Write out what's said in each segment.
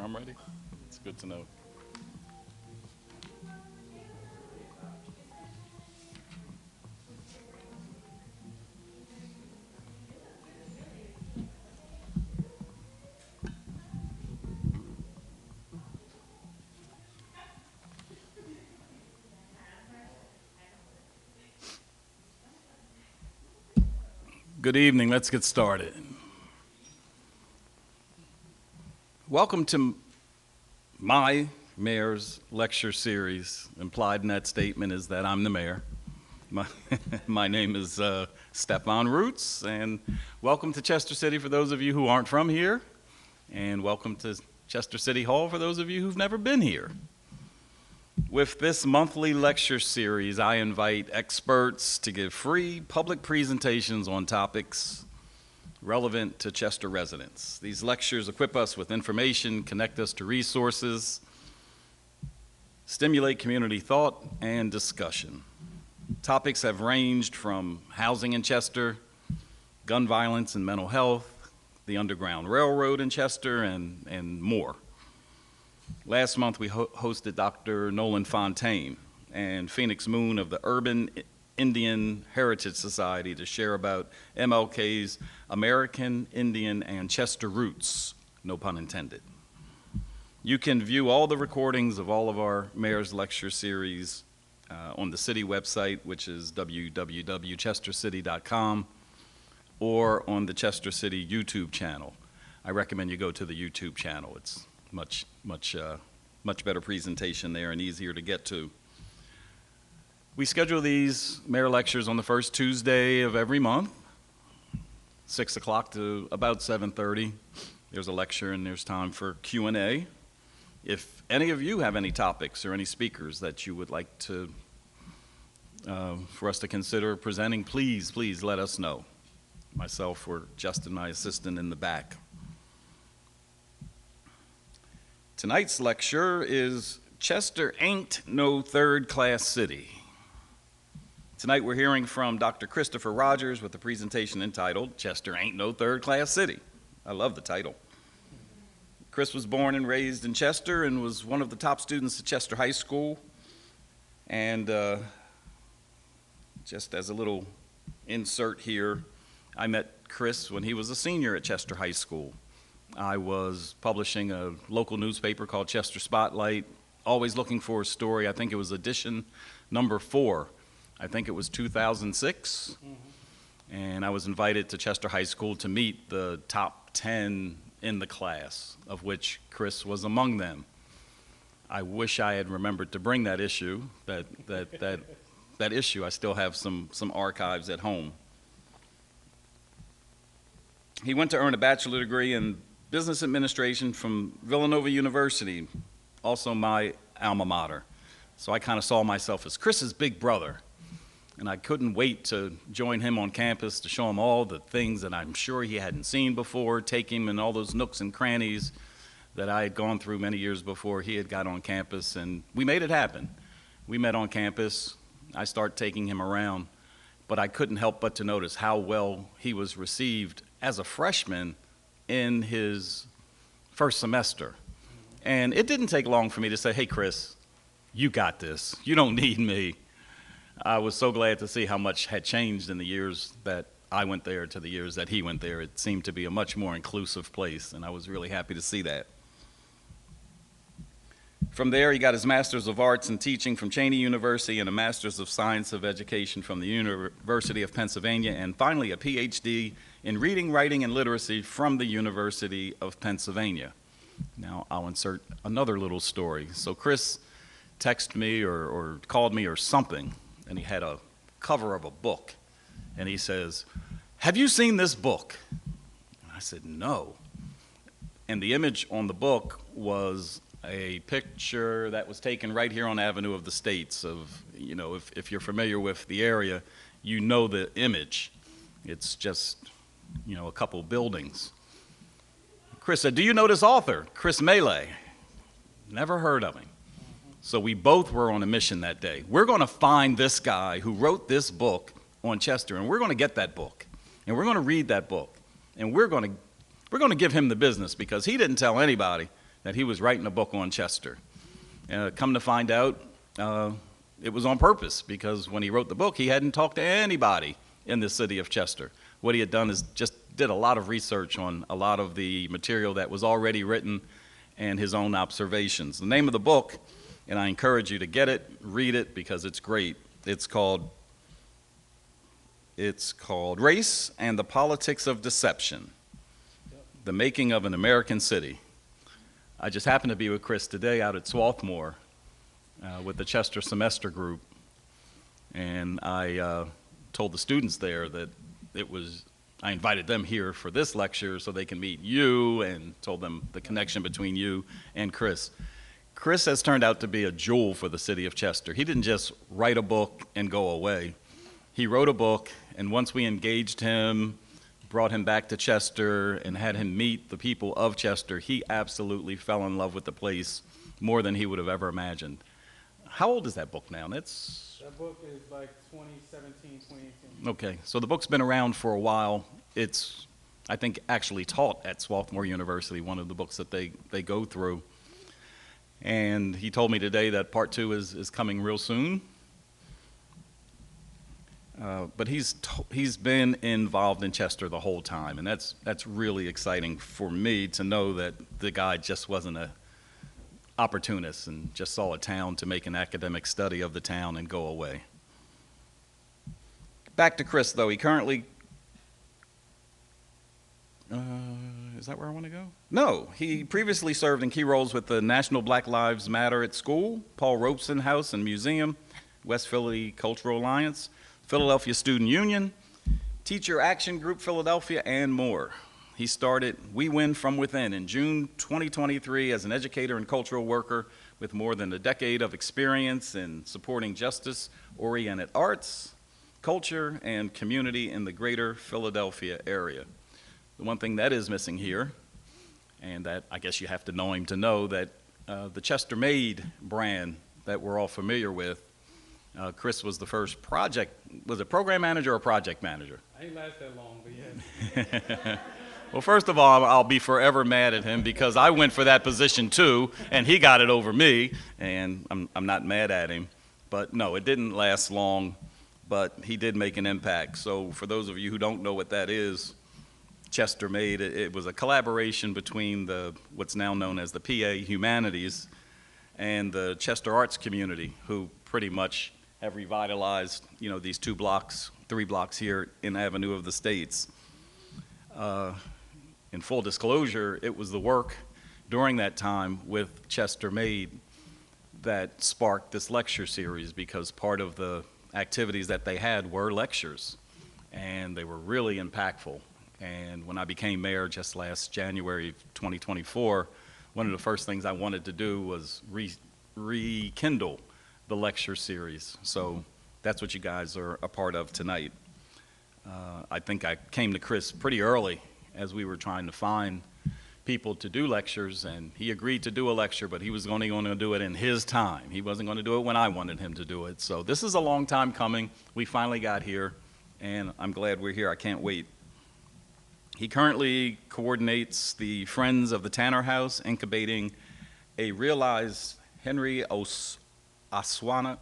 I'm ready. It's good to know. Good evening. Let's get started. Welcome to my mayor's lecture series. Implied in that statement is that I'm the mayor. My name is Stefan Roots, and welcome to Chester City for those of you who aren't from here, and welcome to Chester City Hall for those of you who've never been here. With this monthly lecture series, I invite experts to give free public presentations on topics relevant to Chester residents. These lectures equip us with information, connect us to resources, stimulate community thought and discussion. Topics have ranged from housing in Chester, gun violence and mental health, the Underground Railroad in Chester, and more. Last month we hosted Dr. Nolan Fontaine and Phoenix Moon of the Urban Indian Heritage Society to share about MLK's American Indian and Chester roots, no pun intended. You can view all the recordings of all of our Mayor's Lecture Series on the city website, which is www.chestercity.com, or on the Chester City YouTube channel. I recommend you go to the YouTube channel. It's much better presentation there and easier to get to. We schedule these mayor lectures on the first Tuesday of every month, 6 o'clock to about 7:30. There's a lecture and there's time for Q&A. If any of you have any topics or any speakers that you would like to for us to consider presenting, please let us know. Myself or Justin, my assistant, in the back. Tonight's lecture is Chester Ain't No Third-Class City. Tonight we're hearing from Dr. Christopher Rogers with a presentation entitled Chester Ain't No Third-Class City. I love the title. Chris was born and raised in Chester and was one of the top students at Chester High School. And just as a little insert here, I met Chris when he was a senior at Chester High School. I was publishing a local newspaper called Chester Spotlight, always looking for a story. I think it was edition number 4. I think it was 2006. And I was invited to Chester High School to meet the top 10 in the class, of which Chris was among them. I wish I had remembered to bring that issue. That issue, I still have some archives at home. He went to earn a bachelor degree in business administration from Villanova University, also my alma mater. So I kind of saw myself as Chris's big brother. And I couldn't wait to join him on campus to show him all the things that I'm sure he hadn't seen before, take him in all those nooks and crannies that I had gone through many years before he had got on campus. And we made it happen. We met on campus. I started taking him around. But I couldn't help but to notice how well he was received as a freshman in his first semester. And it didn't take long for me to say, hey, Chris, you got this. You don't need me. I was so glad to see how much had changed in the years that I went there to the years that he went there. It seemed to be a much more inclusive place, and I was really happy to see that. From there, he got his Master's of Arts in Teaching from Cheyney University and a Master's of Science of Education from the University of Pennsylvania, and finally a PhD in Reading, Writing, and Literacy from the University of Pennsylvania. Now, I'll insert another little story. So Chris texted me or called me or something, and he had a cover of a book, and he says, have you seen this book? And I said, no. And the image on the book was a picture that was taken right here on Avenue of the States of, you know, if you're familiar with the area, you know the image. It's just, you know, a couple buildings. Chris said, do you know this author, Chris Melee? Never heard of him. So we both were on a mission that day. We're going to find this guy who wrote this book on Chester, and we're going to get that book, and we're going to read that book, and we're going to give him the business because he didn't tell anybody that he was writing a book on Chester. Come to find out, it was on purpose, because when he wrote the book, he hadn't talked to anybody in the city of Chester. What he had done is just did a lot of research on a lot of the material that was already written and his own observations. The name of the book, and I encourage you to get it, read it, because it's great. It's called Race and the Politics of Deception, The Making of an American City. I just happened to be with Chris today out at Swarthmore with the Chester Semester Group, and I told the students there that I invited them here for this lecture so they can meet you, and told them the connection between you and Chris. Chris has turned out to be a jewel for the city of Chester. He didn't just write a book and go away. He wrote a book, and once we engaged him, brought him back to Chester, and had him meet the people of Chester, he absolutely fell in love with the place more than he would have ever imagined. How old is that book now? That book is like 2017, 2018. Okay, so the book's been around for a while. It's, I think, actually taught at Swarthmore University, one of the books that they go through. And he told me today that part 2 is coming real soon. But he's been involved in Chester the whole time, and that's really exciting for me to know that the guy just wasn't a opportunist and just saw a town to make an academic study of the town and go away. Back to Chris, though. He currently, is that where I want to go? No, he previously served in key roles with the National Black Lives Matter at School, Paul Robeson House and Museum, West Philly Cultural Alliance, Philadelphia Student Union, Teacher Action Group Philadelphia, and more. He started We Win From Within in June 2023 as an educator and cultural worker with more than a decade of experience in supporting justice-oriented arts, culture, and community in the greater Philadelphia area. The one thing that is missing here, and that I guess you have to know him to know, that the Chester Made brand that we're all familiar with, Chris was the first was it program manager or project manager? I didn't last that long, but yes. Well, first of all, I'll be forever mad at him because I went for that position too, and he got it over me, and I'm not mad at him. But no, it didn't last long, but he did make an impact. So for those of you who don't know what that is, Chester Made, it was a collaboration between what's now known as the PA Humanities and the Chester Arts community, who pretty much have revitalized, these 3 blocks here in Avenue of the States. In full disclosure, it was the work during that time with Chester Made that sparked this lecture series, because part of the activities that they had were lectures, and they were really impactful. And when I became mayor just last January 2024, one of the first things I wanted to do was rekindle the lecture series. So that's what you guys are a part of tonight. I think I came to Chris pretty early as we were trying to find people to do lectures, and he agreed to do a lecture, but he was only going to do it in his time. He wasn't going to do it when I wanted him to do it. So this is a long time coming. We finally got here, and I'm glad we're here. I can't wait. He currently coordinates the Friends of the Tanner House, incubating a Realized Henry Ossawa,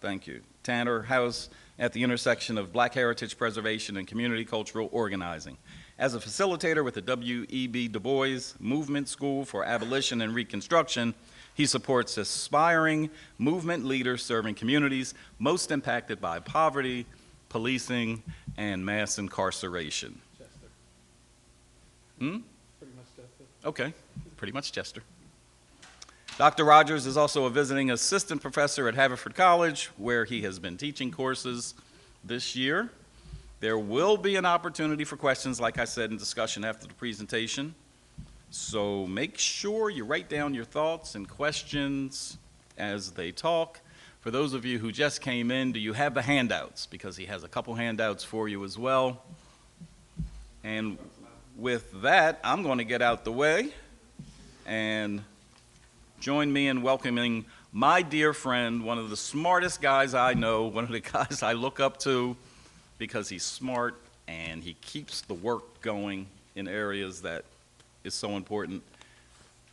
thank you, Tanner House at the intersection of Black heritage preservation and community cultural organizing. As a facilitator with the W.E.B. Du Bois Movement School for Abolition and Reconstruction, he supports aspiring movement leaders serving communities most impacted by poverty, policing, and mass incarceration. Chester. Pretty much Chester. Okay, pretty much Chester. Dr. Rogers is also a visiting assistant professor at Haverford College, where he has been teaching courses this year. There will be an opportunity for questions, like I said, in discussion after the presentation. So make sure you write down your thoughts and questions as they talk. For those of you who just came in, do you have the handouts? Because he has a couple handouts for you as well. And with that, I'm going to get out the way and join me in welcoming my dear friend, one of the smartest guys I know, one of the guys I look up to because he's smart and he keeps the work going in areas that is so important.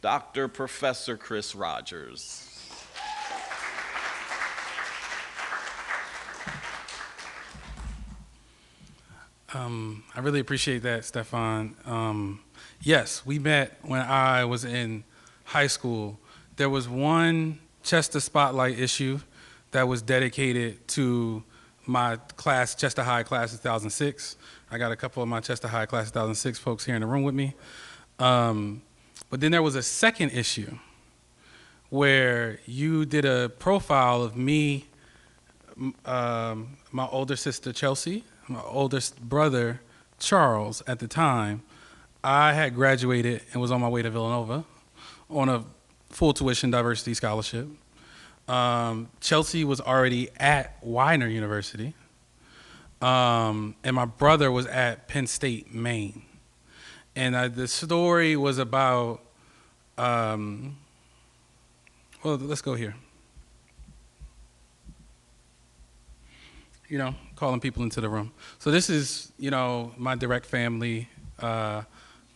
Dr. Professor Chris Rogers. I really appreciate that, Stefan. Yes, we met when I was in high school. There was one Chester Spotlight issue that was dedicated to my class, Chester High class of 2006. I got a couple of my Chester High class of 2006 folks here in the room with me. But then there was a second issue where you did a profile of me, my older sister Chelsea, my oldest brother Charles at the time. I had graduated and was on my way to Villanova on a full tuition diversity scholarship. Chelsea was already at Widener University, and my brother was at Penn State, Maine. And the story was about, well, let's go here. You know, calling people into the room. So this is, you know, my direct family. You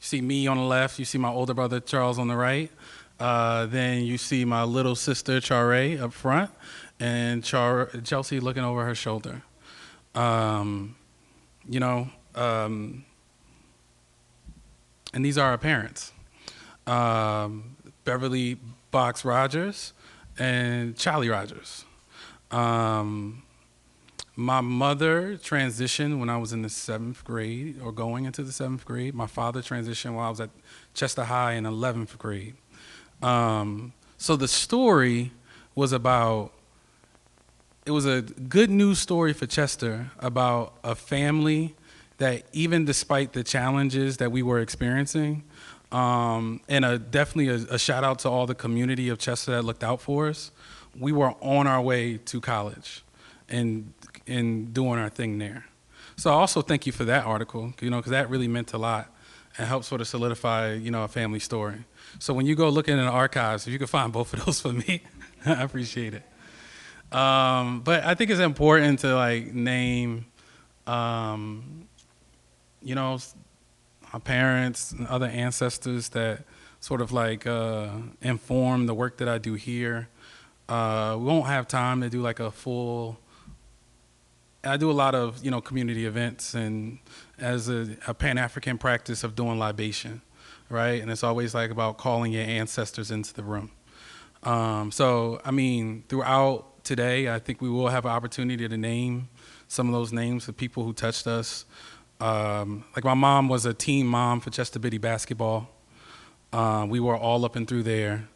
see me on the left, you see my older brother Charles on the right. Then you see my little sister Chare up front, and Chelsea looking over her shoulder. You know, and these are our parents. Beverly Box Rogers and Charlie Rogers. My mother transitioned when I was in the 7th grade, or going into the 7th grade. My father transitioned while I was at Chester High in 11th grade. So the story was about, it was a good news story for Chester about a family that, even despite the challenges that we were experiencing, and definitely a shout out to all the community of Chester that looked out for us, we were on our way to college and doing our thing there. So I also thank you for that article, you know, because that really meant a lot and helped sort of solidify, you know, a family story. So when you go looking in the archives, if you could find both of those for me, I appreciate it. But I think it's important to like name, you know, our parents and other ancestors that sort of like inform the work that I do here. We won't have time to do like a full, I do a lot of, you know, community events and as a Pan-African practice of doing libation, right? And it's always like about calling your ancestors into the room. So, I mean, throughout today, I think we will have an opportunity to name some of those names of people who touched us. Like my mom was a team mom for Chester Biddy basketball. We were all up and through there.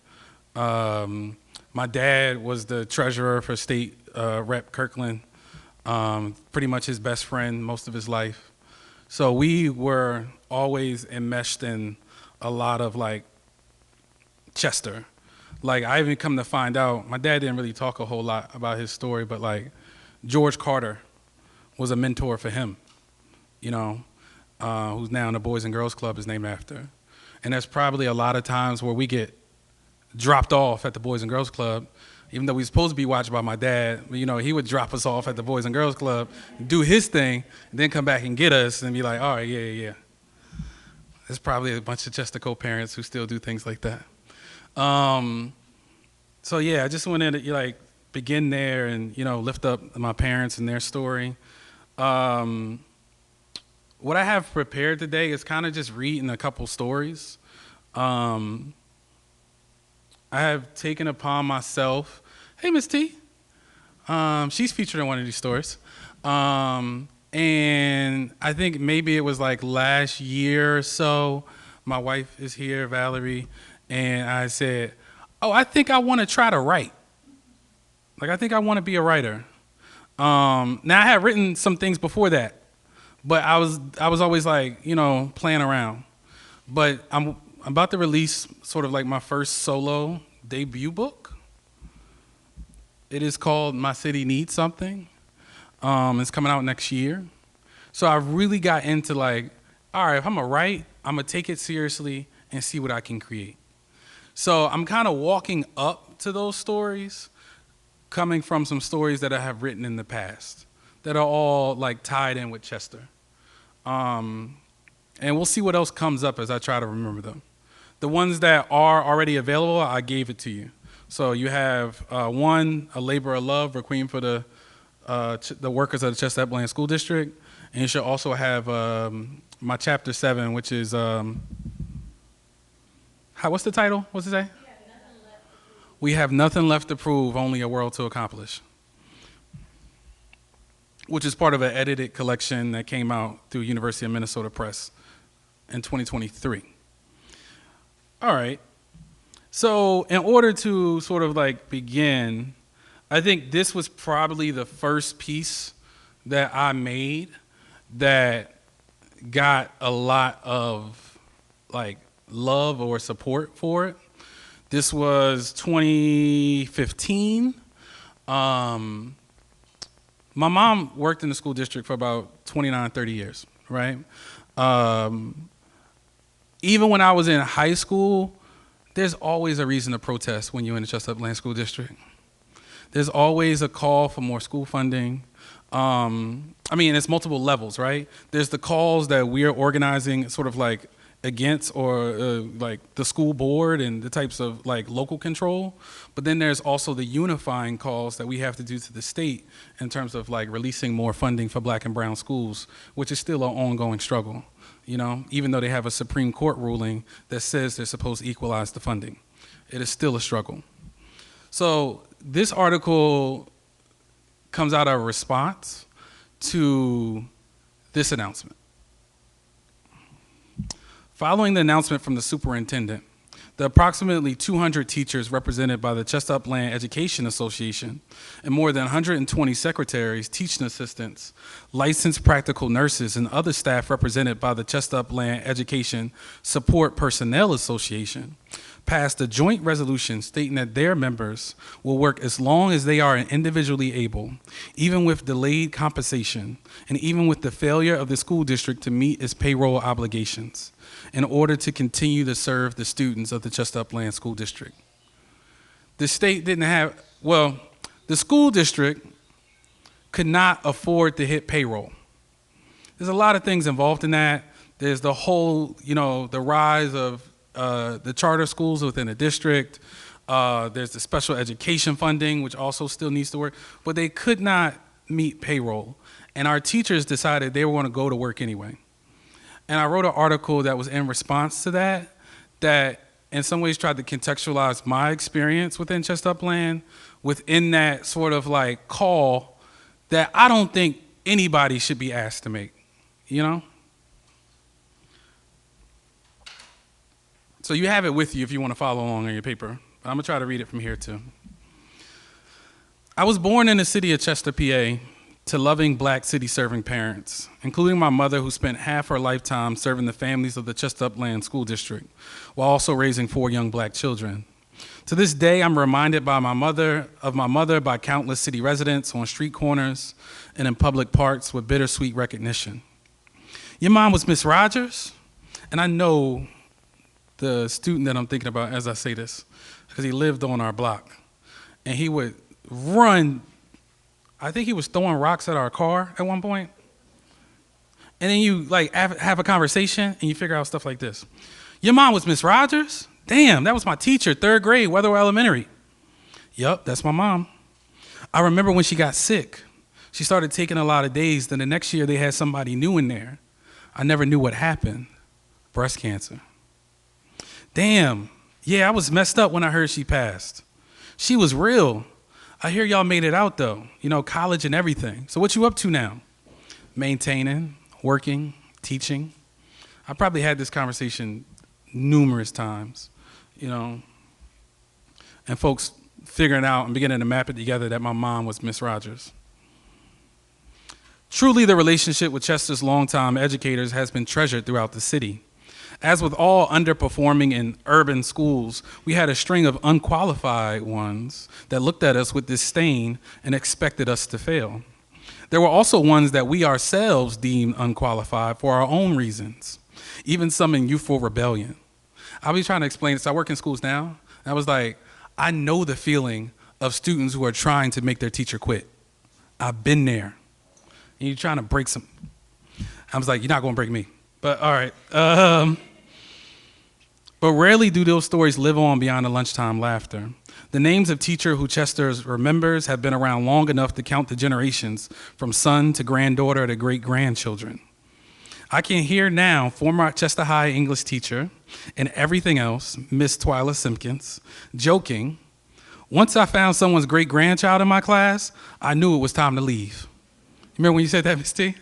My dad was the treasurer for state rep Kirkland. Pretty much his best friend most of his life. So we were always enmeshed in a lot of like Chester. Like I even come to find out, my dad didn't really talk a whole lot about his story, but like George Carter was a mentor for him, you know, who's now in the Boys and Girls Club is named after. And there's probably a lot of times where we get dropped off at the Boys and Girls Club, even though we were supposed to be watched by my dad. You know, he would drop us off at the Boys and Girls Club, do his thing, and then come back and get us and be like, all right, yeah. There's probably a bunch of Chester co-parents who still do things like that. So yeah, I just wanted to like begin there and, you know, lift up my parents and their story. What I have prepared today is kind of just reading a couple stories. I have taken upon myself, hey, Miss T. She's featured in one of these stories. And I think maybe it was like last year or so, my wife is here, Valerie, and I said, oh, I think I want to try to write. Like, I think I want to be a writer. Now, I had written some things before that, but I was always like, you know, playing around. But I'm about to release sort of like my first solo debut book. It is called My City Needs Something. It's coming out next year. So I really got into like, all right, if I'm gonna write, I'm gonna take it seriously and see what I can create. So I'm kind of walking up to those stories, coming from some stories that I have written in the past that are all like tied in with Chester. And we'll see what else comes up as I try to remember them. The ones that are already available, I gave it to you. So you have one, A Labor of Love, Requiem for the workers of the Chestnut Bland School District. And you should also have my chapter 7, which is, what's the title? What's it say? We have nothing left to prove, only a world to accomplish, which is part of an edited collection that came out through University of Minnesota Press in 2023. All right. So in order to sort of like begin, I think this was probably the first piece that I made that got a lot of like love or support for it. This was 2015. My mom worked in the school district for about 29, 30 years, right? Even when I was in high school, there's always a reason to protest when you're in the Chestnut Bland School District. There's always a call for more school funding. I mean, it's multiple levels, right? There's the calls that we're organizing sort of like against or like the school board and the types of like local control. But then there's also the unifying calls that we have to do to the state in terms of like releasing more funding for black and brown schools, which is still an ongoing struggle, you know, even though they have a Supreme Court ruling that says they're supposed to equalize the funding. It is still a struggle. So this article comes out of a response to this announcement. Following the announcement from the superintendent, the approximately 200 teachers represented by the Chestnut Bland Education Association and more than 120 secretaries, teaching assistants, licensed practical nurses, and other staff represented by the Chestnut Bland Education Support Personnel Association passed a joint resolution stating that their members will work as long as they are individually able, even with delayed compensation, and even with the failure of the school district to meet its payroll obligations, in order to continue to serve the students of the Chestnut Bland School District. The state didn't have, well, the school district could not afford to hit payroll. There's a lot of things involved in that. There's the whole, you know, the rise of the charter schools within a district. There's the special education funding, which also still needs to work, but they could not meet payroll. And our teachers decided they were going to go to work anyway. And I wrote an article that was in response to that, that in some ways tried to contextualize my experience within Chestnut Bland, within that sort of like call that I don't think anybody should be asked to make, you know? So you have it with you if you want to follow along on your paper. But I'm going to try to read it from here too. I was born in the city of Chester, PA, to loving black city-serving parents, including my mother, who spent half her lifetime serving the families of the Chestnut Bland School District, while also raising 4 young black children. To this day, I'm reminded of my mother by countless city residents on street corners and in public parks with bittersweet recognition. Your mom was Miss Rogers, and I know the student that I'm thinking about as I say this, because he lived on our block. And he would run, I think he was throwing rocks at our car at one point. And then you like have a conversation and you figure out stuff like this. Your mom was Miss Rogers? Damn, that was my teacher, 3rd grade, Weatherville Elementary. Yup, that's my mom. I remember when she got sick. She started taking a lot of days. Then the next year they had somebody new in there. I never knew what happened. Breast cancer. Damn, yeah, I was messed up when I heard she passed. She was real. I hear y'all made it out though, you know, college and everything. So what you up to now? Maintaining, working, teaching. I probably had this conversation numerous times, you know, and folks figuring out and beginning to map it together that my mom was Miss Rogers. Truly, the relationship with Chester's longtime educators has been treasured throughout the city. As with all underperforming in urban schools, we had a string of unqualified ones that looked at us with disdain and expected us to fail. There were also ones that we ourselves deemed unqualified for our own reasons, even some in youthful rebellion. I'll be trying to explain this. I work in schools now. And I was like, I know the feeling of students who are trying to make their teacher quit. I've been there. And you're trying to break some. I was like, you're not going to break me. But all right. But rarely do those stories live on beyond the lunchtime laughter. The names of teachers who Chester remembers have been around long enough to count the generations, from son to granddaughter to great-grandchildren. I can hear now former Chester High English teacher and everything else, Miss Twyla Simpkins, joking, "Once I found someone's great-grandchild in my class, I knew it was time to leave." Remember when you said that, Miss T?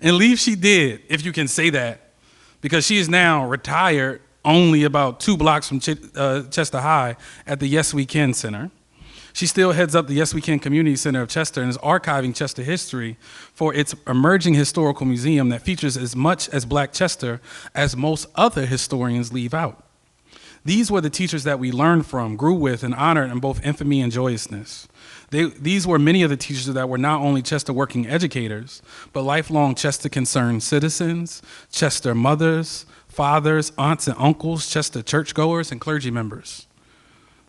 And leave she did, if you can say that, because she is now retired only about 2 blocks from Chester High at the Yes We Can Center. She still heads up the Yes We Can Community Center of Chester and is archiving Chester history for its emerging historical museum that features as much as Black Chester as most other historians leave out. These were the teachers that we learned from, grew with, and honored in both infamy and joyousness. These were many of the teachers that were not only Chester working educators, but lifelong Chester concerned citizens, Chester mothers, fathers, aunts, and uncles, Chester churchgoers, and clergy members.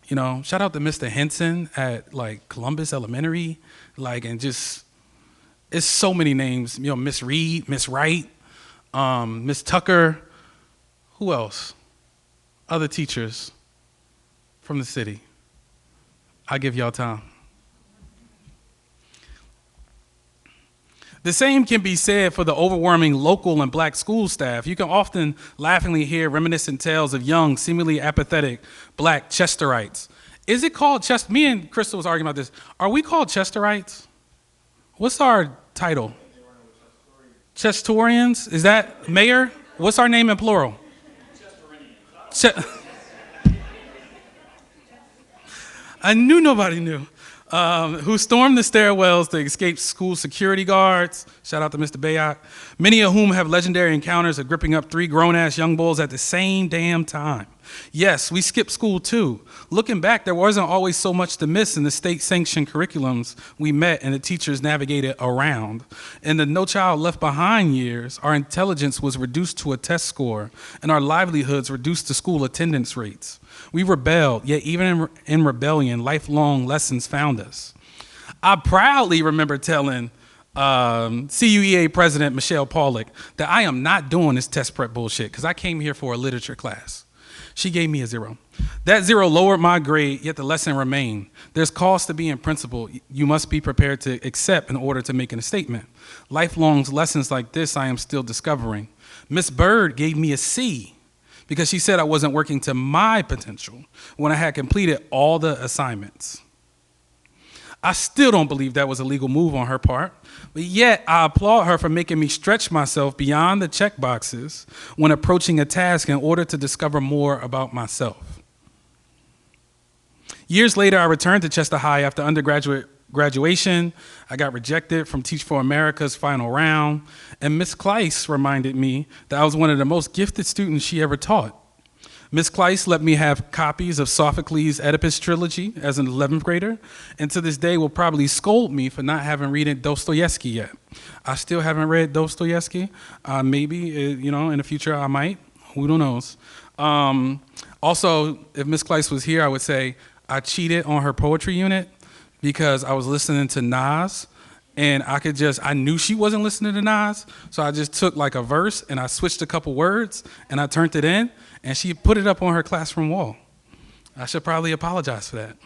You know, shout out to Mr. Henson at like Columbus Elementary, and just, it's so many names. You know, Miss Reed, Miss Wright, Miss Tucker, who else? Other teachers from the city. I give y'all time. The same can be said for the overwhelming local and Black school staff. You can often laughingly hear reminiscent tales of young, seemingly apathetic Black Chesterites. Is it called Chester? Me and Crystal was arguing about this. Are we called Chesterites? What's our title? Chestorians? Is that mayor? What's our name in plural? I knew nobody knew. Who stormed the stairwells to escape school security guards. Shout out to Mr. Bayak. Many of whom have legendary encounters of gripping up 3 grown-ass young bulls at the same damn time. Yes, we skipped school too. Looking back, there wasn't always so much to miss in the state-sanctioned curriculums we met and the teachers navigated around. In the No Child Left Behind years, our intelligence was reduced to a test score and our livelihoods reduced to school attendance rates. We rebelled, yet even in rebellion, lifelong lessons found us. I proudly remember telling CUEA President Michelle Pollack that I am not doing this test prep bullshit because I came here for a literature class. She gave me a 0. That 0 lowered my grade, yet the lesson remained. There's cost to being principled. You must be prepared to accept in order to make a statement. Lifelong lessons like this I am still discovering. Miss Bird gave me a C because she said I wasn't working to my potential when I had completed all the assignments. I still don't believe that was a legal move on her part, but yet I applaud her for making me stretch myself beyond the check boxes when approaching a task in order to discover more about myself. Years later, I returned to Chester High after undergraduate graduation. I got rejected from Teach for America's final round, and Miss Kleiss reminded me that I was one of the most gifted students she ever taught. Miss Kleiss let me have copies of Sophocles' Oedipus trilogy as an 11th grader, and to this day will probably scold me for not having read Dostoevsky yet. I still haven't read Dostoevsky. Maybe, in the future I might. Who knows? Also, if Miss Kleiss was here, I would say I cheated on her poetry unit because I was listening to Nas, and I knew she wasn't listening to Nas, so I just took like a verse and I switched a couple words and I turned it in, and she put it up on her classroom wall. I should probably apologize for that.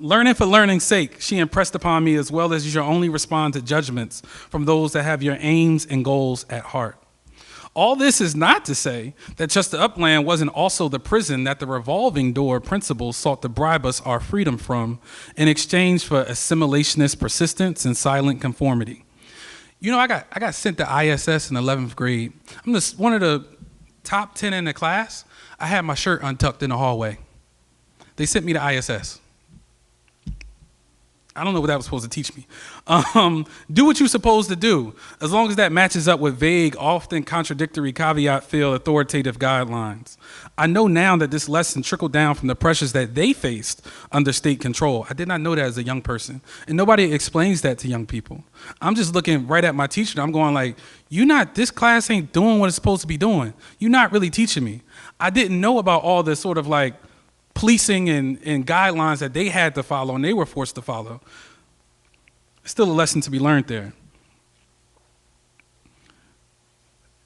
Learning for learning's sake, she impressed upon me as well as you should only respond to judgments from those that have your aims and goals at heart. All this is not to say that Chester Upland wasn't also the prison that the revolving door principles sought to bribe us our freedom from in exchange for assimilationist persistence and silent conformity. I got sent to ISS in 11th grade. I'm just one of the top 10 in the class. I had my shirt untucked in the hallway. They sent me to ISS. I don't know what that was supposed to teach me. Do what you're supposed to do, as long as that matches up with vague, often contradictory, caveat-filled authoritative guidelines. I know now that this lesson trickled down from the pressures that they faced under state control. I did not know that as a young person, and nobody explains that to young people. I'm just looking right at my teacher, I'm going like, this class ain't doing what it's supposed to be doing. You're not really teaching me. I didn't know about all this sort of like policing and guidelines that they had to follow and they were forced to follow. Still a lesson to be learned there.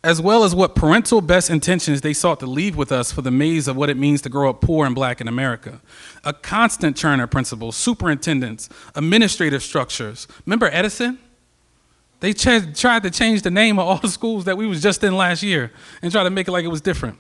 as well as what parental best intentions they sought to leave with us for the maze of what it means to grow up poor and black in America. A constant churn of principals, superintendents, administrative structures. Remember Edison? They tried to change the name of all the schools that we was just in last year and try to make it like it was different.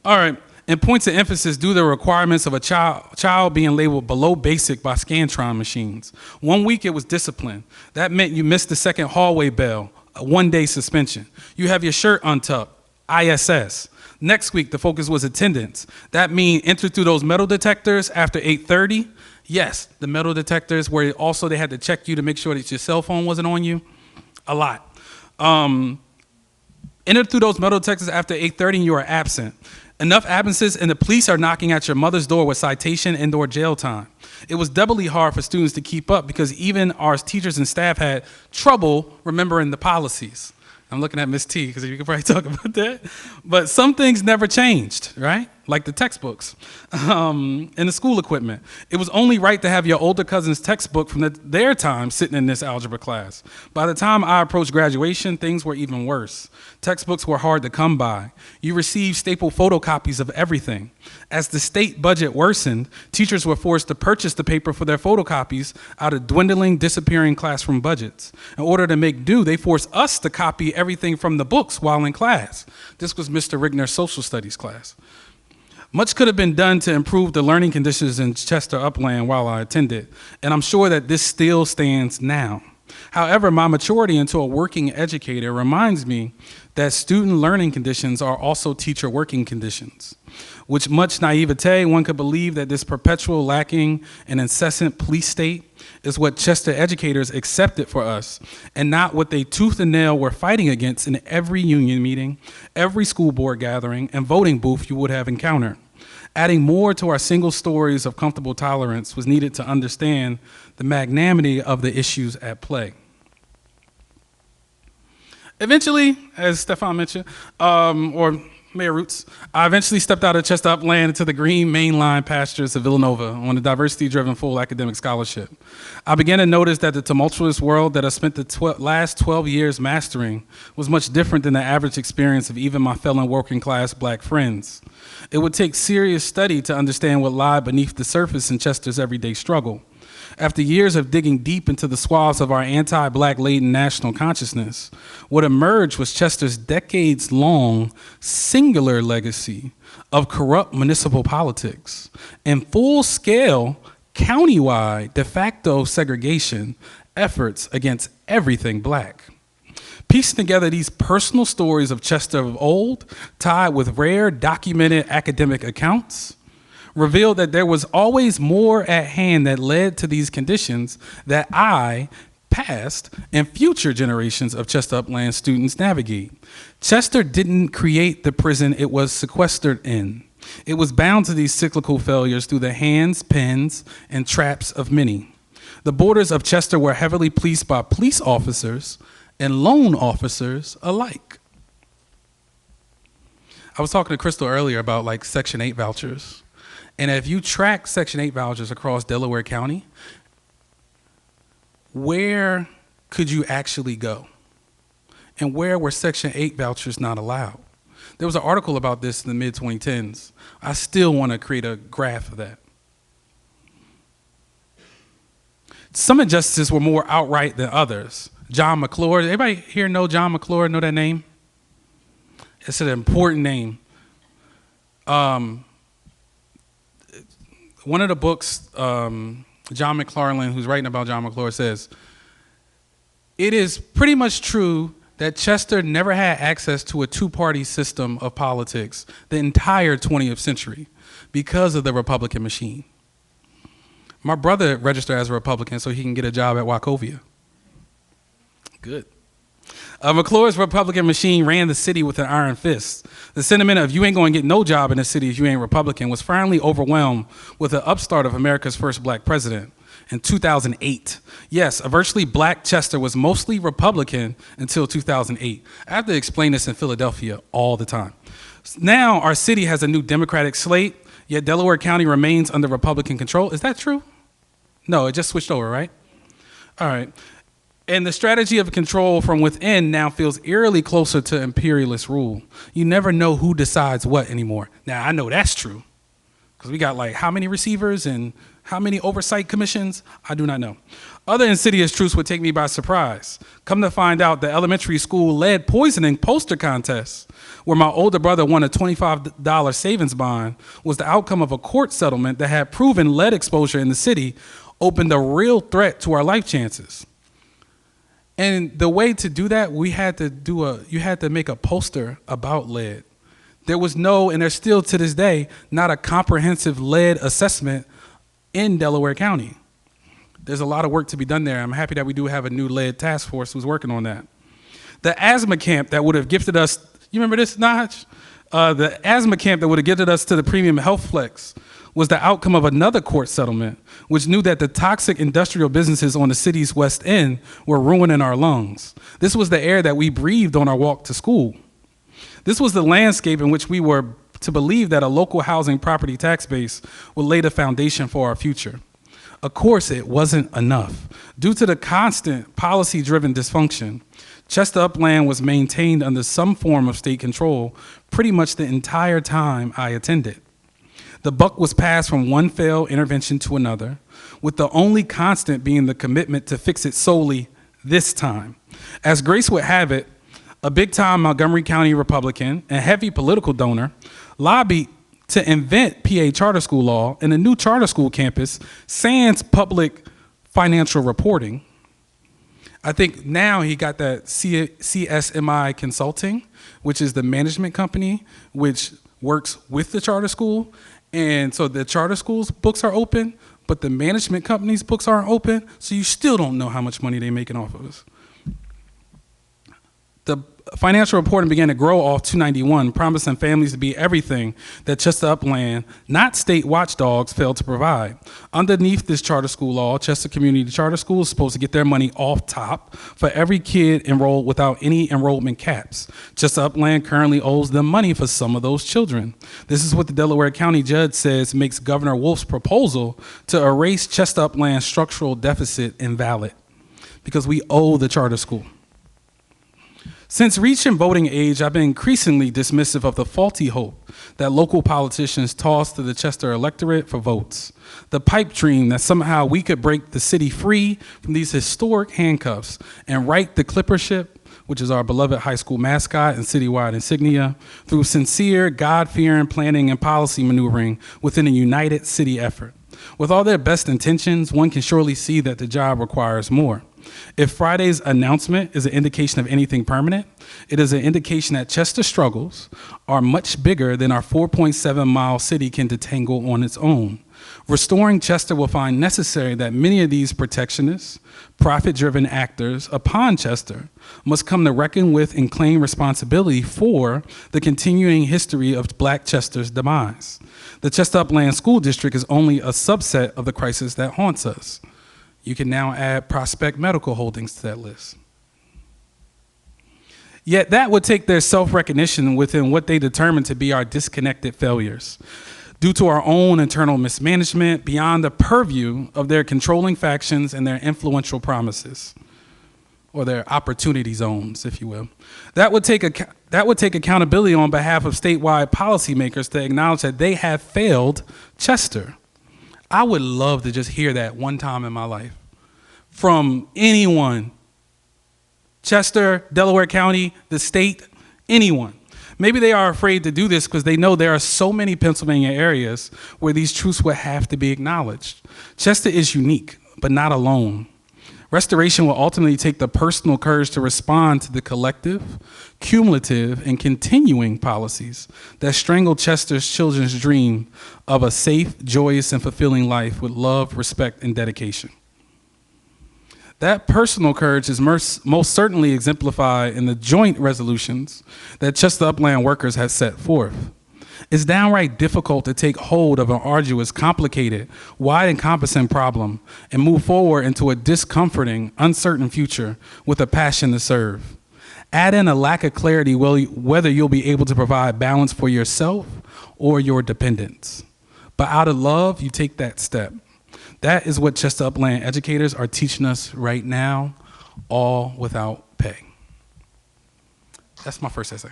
All right, and points of emphasis due to the requirements of a child being labeled below basic by Scantron machines. 1 week it was discipline. That meant you missed the second hallway bell, a 1-day suspension. You have your shirt untucked, ISS. Next week the focus was attendance. That means enter through those metal detectors after 8:30. Yes, the metal detectors where also they had to check you to make sure that your cell phone wasn't on you. A lot. Enter through those metal detectors after 8:30 and you are absent. Enough absences and the police are knocking at your mother's door with citation and/or jail time. It was doubly hard for students to keep up because even our teachers and staff had trouble remembering the policies. I'm looking at Miss T because you could probably talk about that. But some things never changed, right? Like the textbooks and the school equipment. It was only right to have your older cousin's textbook from their time sitting in this algebra class. By the time I approached graduation, things were even worse. Textbooks were hard to come by. You received staple photocopies of everything. As the state budget worsened, teachers were forced to purchase the paper for their photocopies out of dwindling, disappearing classroom budgets. In order to make do, they forced us to copy everything from the books while in class. This was Mr. Rigner's social studies class. Much could have been done to improve the learning conditions in Chester Upland while I attended, and I'm sure that this still stands now. However, my maturity into a working educator reminds me that student learning conditions are also teacher working conditions. With much naivete, one could believe that this perpetual lacking and incessant police state is what Chester educators accepted for us, and not what they tooth and nail were fighting against in every union meeting, every school board gathering, and voting booth you would have encountered. Adding more to our single stories of comfortable tolerance was needed to understand the magnanimity of the issues at play. Eventually, as Stefan mentioned, or Mayor Roots, I eventually stepped out of Chester Upland into the green mainline pastures of Villanova on a diversity-driven full academic scholarship. I began to notice that the tumultuous world that I spent the last 12 years mastering was much different than the average experience of even my fellow working-class black friends. It would take serious study to understand what lied beneath the surface in Chester's everyday struggle. After years of digging deep into the swaths of our anti-black laden national consciousness, what emerged was Chester's decades-long singular legacy of corrupt municipal politics and full-scale, countywide de facto segregation efforts against everything black. Piecing together these personal stories of Chester of old, tied with rare documented academic accounts, revealed that there was always more at hand that led to these conditions that I, past, and future generations of Chester Upland students navigate. Chester didn't create the prison it was sequestered in. It was bound to these cyclical failures through the hands, pens, and traps of many. The borders of Chester were heavily policed by police officers and loan officers alike. I was talking to Crystal earlier about like Section 8 vouchers. And if you track Section 8 vouchers across Delaware County, where could you actually go? And where were Section 8 vouchers not allowed? There was an article about this in the mid-2010s. I still want to create a graph of that. Some injustices were more outright than others. John McClure, everybody here know John McClure, know that name? It's an important name. One of the books, John McClellan, who's writing about John McClure, says, it is pretty much true that Chester never had access to a two-party system of politics the entire 20th century because of the Republican machine. My brother registered as a Republican so he can get a job at Wachovia. Good. McClure's Republican machine ran the city with an iron fist. The sentiment of you ain't going to get no job in the city if you ain't Republican was finally overwhelmed with the upstart of America's first black president in 2008. Yes, a virtually black Chester was mostly Republican until 2008. I have to explain this in Philadelphia all the time. Now our city has a new Democratic slate, yet Delaware County remains under Republican control. Is that true? No, it just switched over, right? All right. And the strategy of control from within now feels eerily closer to imperialist rule. You never know who decides what anymore. Now, I know that's true, because we got like how many receivers and how many oversight commissions? I do not know. Other insidious truths would take me by surprise. Come to find out, the elementary school lead poisoning poster contest, where my older brother won a $25 savings bond, was the outcome of a court settlement that had proven lead exposure in the city opened a real threat to our life chances. And the way to do that, you had to make a poster about lead. There was no, and there's still to this day, not a comprehensive lead assessment in Delaware County. There's a lot of work to be done there. I'm happy that we do have a new lead task force who's working on that. The asthma camp that would have gifted us, you remember this, Naj? The asthma camp that would have gifted us to the premium health flex was the outcome of another court settlement, which knew that the toxic industrial businesses on the city's west end were ruining our lungs. This was the air that we breathed on our walk to school. This was the landscape in which we were to believe that a local housing property tax base would lay the foundation for our future. Of course, it wasn't enough. Due to the constant policy-driven dysfunction, Chester Upland was maintained under some form of state control pretty much the entire time I attended. The buck was passed from one failed intervention to another, with the only constant being the commitment to fix it solely this time. As grace would have it, a big-time Montgomery County Republican and heavy political donor lobbied to invent PA charter school law and a new charter school campus, sans public financial reporting. I think now he got that CSMI Consulting, which is the management company which works with the charter school. And so the charter school's books are open, but the management company's books aren't open, so you still don't know how much money they're making off of us. The financial reporting began to grow off 291, promising families to be everything that Chester Upland, not state watchdogs, failed to provide. Underneath this charter school law, Chester Community Charter School is supposed to get their money off top for every kid enrolled without any enrollment caps. Chester Upland currently owes them money for some of those children. This is what the Delaware County judge says makes Governor Wolf's proposal to erase Chester Upland's structural deficit invalid, because we owe the charter school. Since reaching voting age, I've been increasingly dismissive of the faulty hope that local politicians toss to the Chester electorate for votes. The pipe dream that somehow we could break the city free from these historic handcuffs and right the Clipper ship, which is our beloved high school mascot and citywide insignia, through sincere, God-fearing planning and policy maneuvering within a united city effort. With all their best intentions, one can surely see that the job requires more. If Friday's announcement is an indication of anything permanent, it is an indication that Chester's struggles are much bigger than our 4.7-mile city can detangle on its own. Restoring Chester will find necessary that many of these protectionists, profit-driven actors upon Chester must come to reckon with and claim responsibility for the continuing history of Black Chester's demise. The Chester Upland School District is only a subset of the crisis that haunts us. You can now add Prospect Medical Holdings to that list. Yet that would take their self-recognition within what they determine to be our disconnected failures, due to our own internal mismanagement beyond the purview of their controlling factions and their influential promises, or their opportunity zones, if you will. That would take accountability on behalf of statewide policymakers to acknowledge that they have failed Chester. I would love to just hear that one time in my life from anyone. Chester, Delaware County, the state, anyone. Maybe they are afraid to do this because they know there are so many Pennsylvania areas where these truths would have to be acknowledged. Chester is unique, but not alone. Restoration will ultimately take the personal courage to respond to the collective, cumulative, and continuing policies that strangle Chester's children's dream of a safe, joyous, and fulfilling life with love, respect, and dedication. That personal courage is most certainly exemplified in the joint resolutions that Chester Upland workers have set forth. It's downright difficult to take hold of an arduous, complicated, wide-encompassing problem and move forward into a discomforting, uncertain future with a passion to serve. Add in a lack of clarity whether you'll be able to provide balance for yourself or your dependents. But out of love, you take that step. That is what Chester Upland educators are teaching us right now, all without pay. That's my first essay.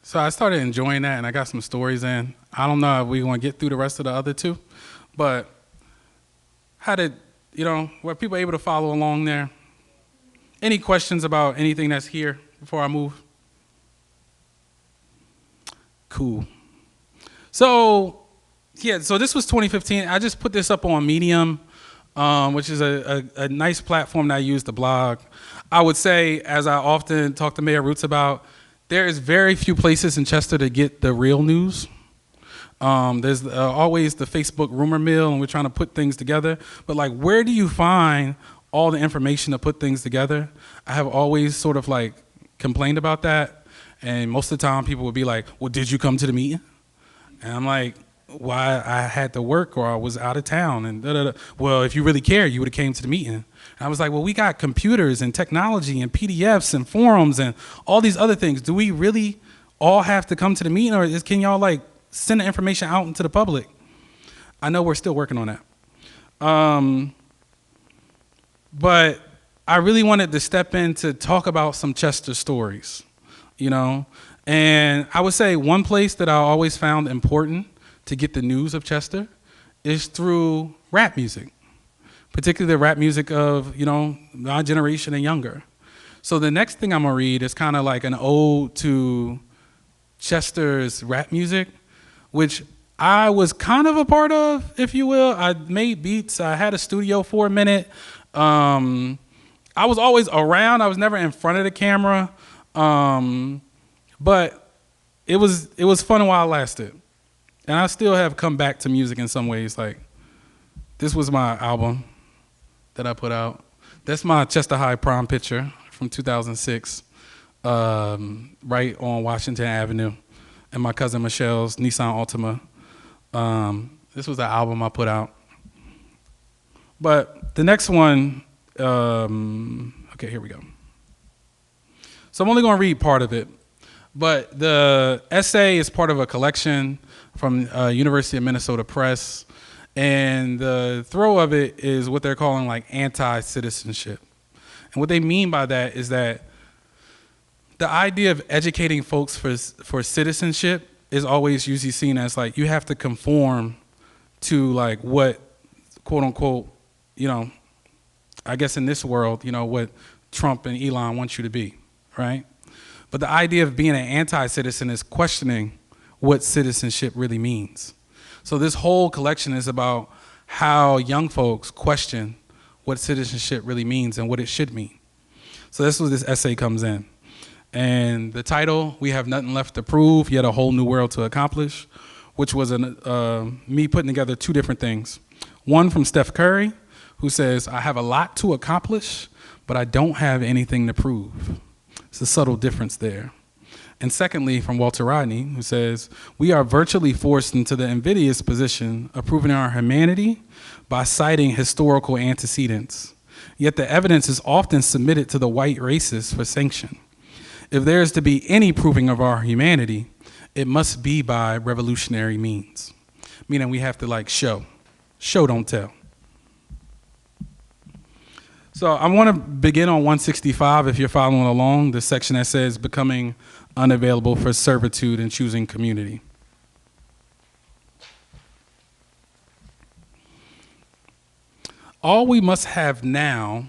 So I started enjoying that, and I got some stories in. I don't know if we're going to get through the rest of the other two, but how did, were people able to follow along there? Any questions about anything that's here before I move? Cool. So, so this was 2015. I just put this up on Medium, which is a nice platform that I use to blog. I would say, as I often talk to Mayor Roots about, there is very few places in Chester to get the real news. There's always the Facebook rumor mill, and we're trying to put things together. But like, where do you find all the information to put things together? I have always sort of like complained about that. And most of the time people would be like, well, did you come to the meeting? And I'm like, why? I had to work or I was out of town and da-da-da. Well, if you really care, you would have came to the meeting. And I was like, well, we got computers and technology and PDFs and forums and all these other things. Do we really all have to come to the meeting, or can y'all like send the information out into the public? I know we're still working on that. But I really wanted to step in to talk about some Chester stories, And I would say one place that I always found important to get the news of Chester is through rap music, particularly the rap music of, my generation and younger. So the next thing I'm gonna read is kind of like an ode to Chester's rap music, which I was kind of a part of, if you will. I made beats. I had a studio for a minute. I was always around. I was never in front of the camera. But it was fun while it lasted. And I still have come back to music in some ways. Like, this was my album that I put out. That's my Chester High prom picture from 2006, right on Washington Avenue, and my cousin Michelle's Nissan Altima. This was the album I put out. But the next one, okay, here we go. So I'm only going to read part of it. But the essay is part of a collection from University of Minnesota Press. And the throw of it is what they're calling like anti-citizenship. And what they mean by that is that the idea of educating folks for citizenship is always usually seen as like you have to conform to like what, quote unquote, I guess in this world, what Trump and Elon want you to be, right? But the idea of being an anti-citizen is questioning what citizenship really means. So this whole collection is about how young folks question what citizenship really means and what it should mean. So this is where this essay comes in. And the title, We Have Nothing Left to Prove, Yet a Whole New World to Accomplish, which was me putting together two different things. One from Steph Curry, who says, I have a lot to accomplish, but I don't have anything to prove. It's a subtle difference there. And secondly, from Walter Rodney, who says, we are virtually forced into the invidious position of proving our humanity by citing historical antecedents. Yet the evidence is often submitted to the white racists for sanction. If there is to be any proving of our humanity, it must be by revolutionary means. Meaning we have to like show. Show, don't tell. So I want to begin on 165, if you're following along, the section that says becoming unavailable for servitude and choosing community. All we must have now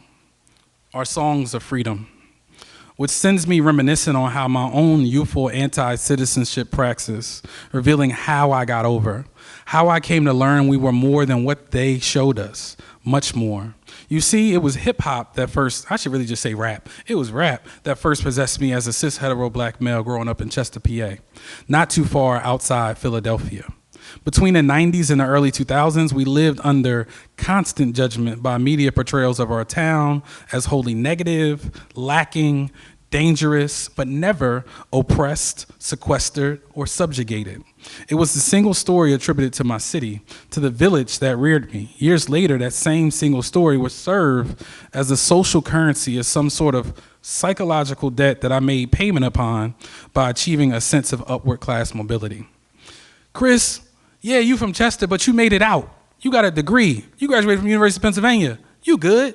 are songs of freedom, which sends me reminiscent on how my own youthful anti-citizenship praxis, revealing how I got over, how I came to learn we were more than what they showed us, much more. You see, it was hip-hop that first, I should really just say rap. It was rap that first possessed me as a cis hetero black male growing up in Chester, PA, not too far outside Philadelphia. Between the 90s and the early 2000s, we lived under constant judgment by media portrayals of our town as wholly negative, lacking, dangerous, but never oppressed, sequestered, or subjugated. It was the single story attributed to my city, to the village that reared me. Years later, that same single story would serve as a social currency, as some sort of psychological debt that I made payment upon by achieving a sense of upward class mobility. Chris, Yeah, you from Chester, but you made it out. You got a degree. You graduated from University of Pennsylvania. You good.